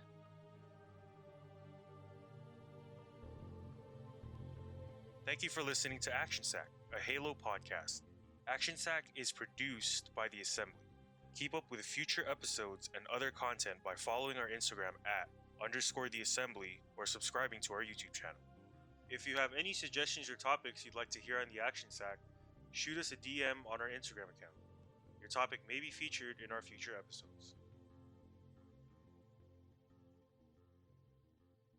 Thank you for listening to Action Sack, a Halo podcast. Action Sack is produced by The Assembly. Keep up with future episodes and other content by following our Instagram at _theassembly or subscribing to our YouTube channel. If you have any suggestions or topics you'd like to hear on the Action Sack, shoot us a DM on our Instagram account. Your topic may be featured in our future episodes.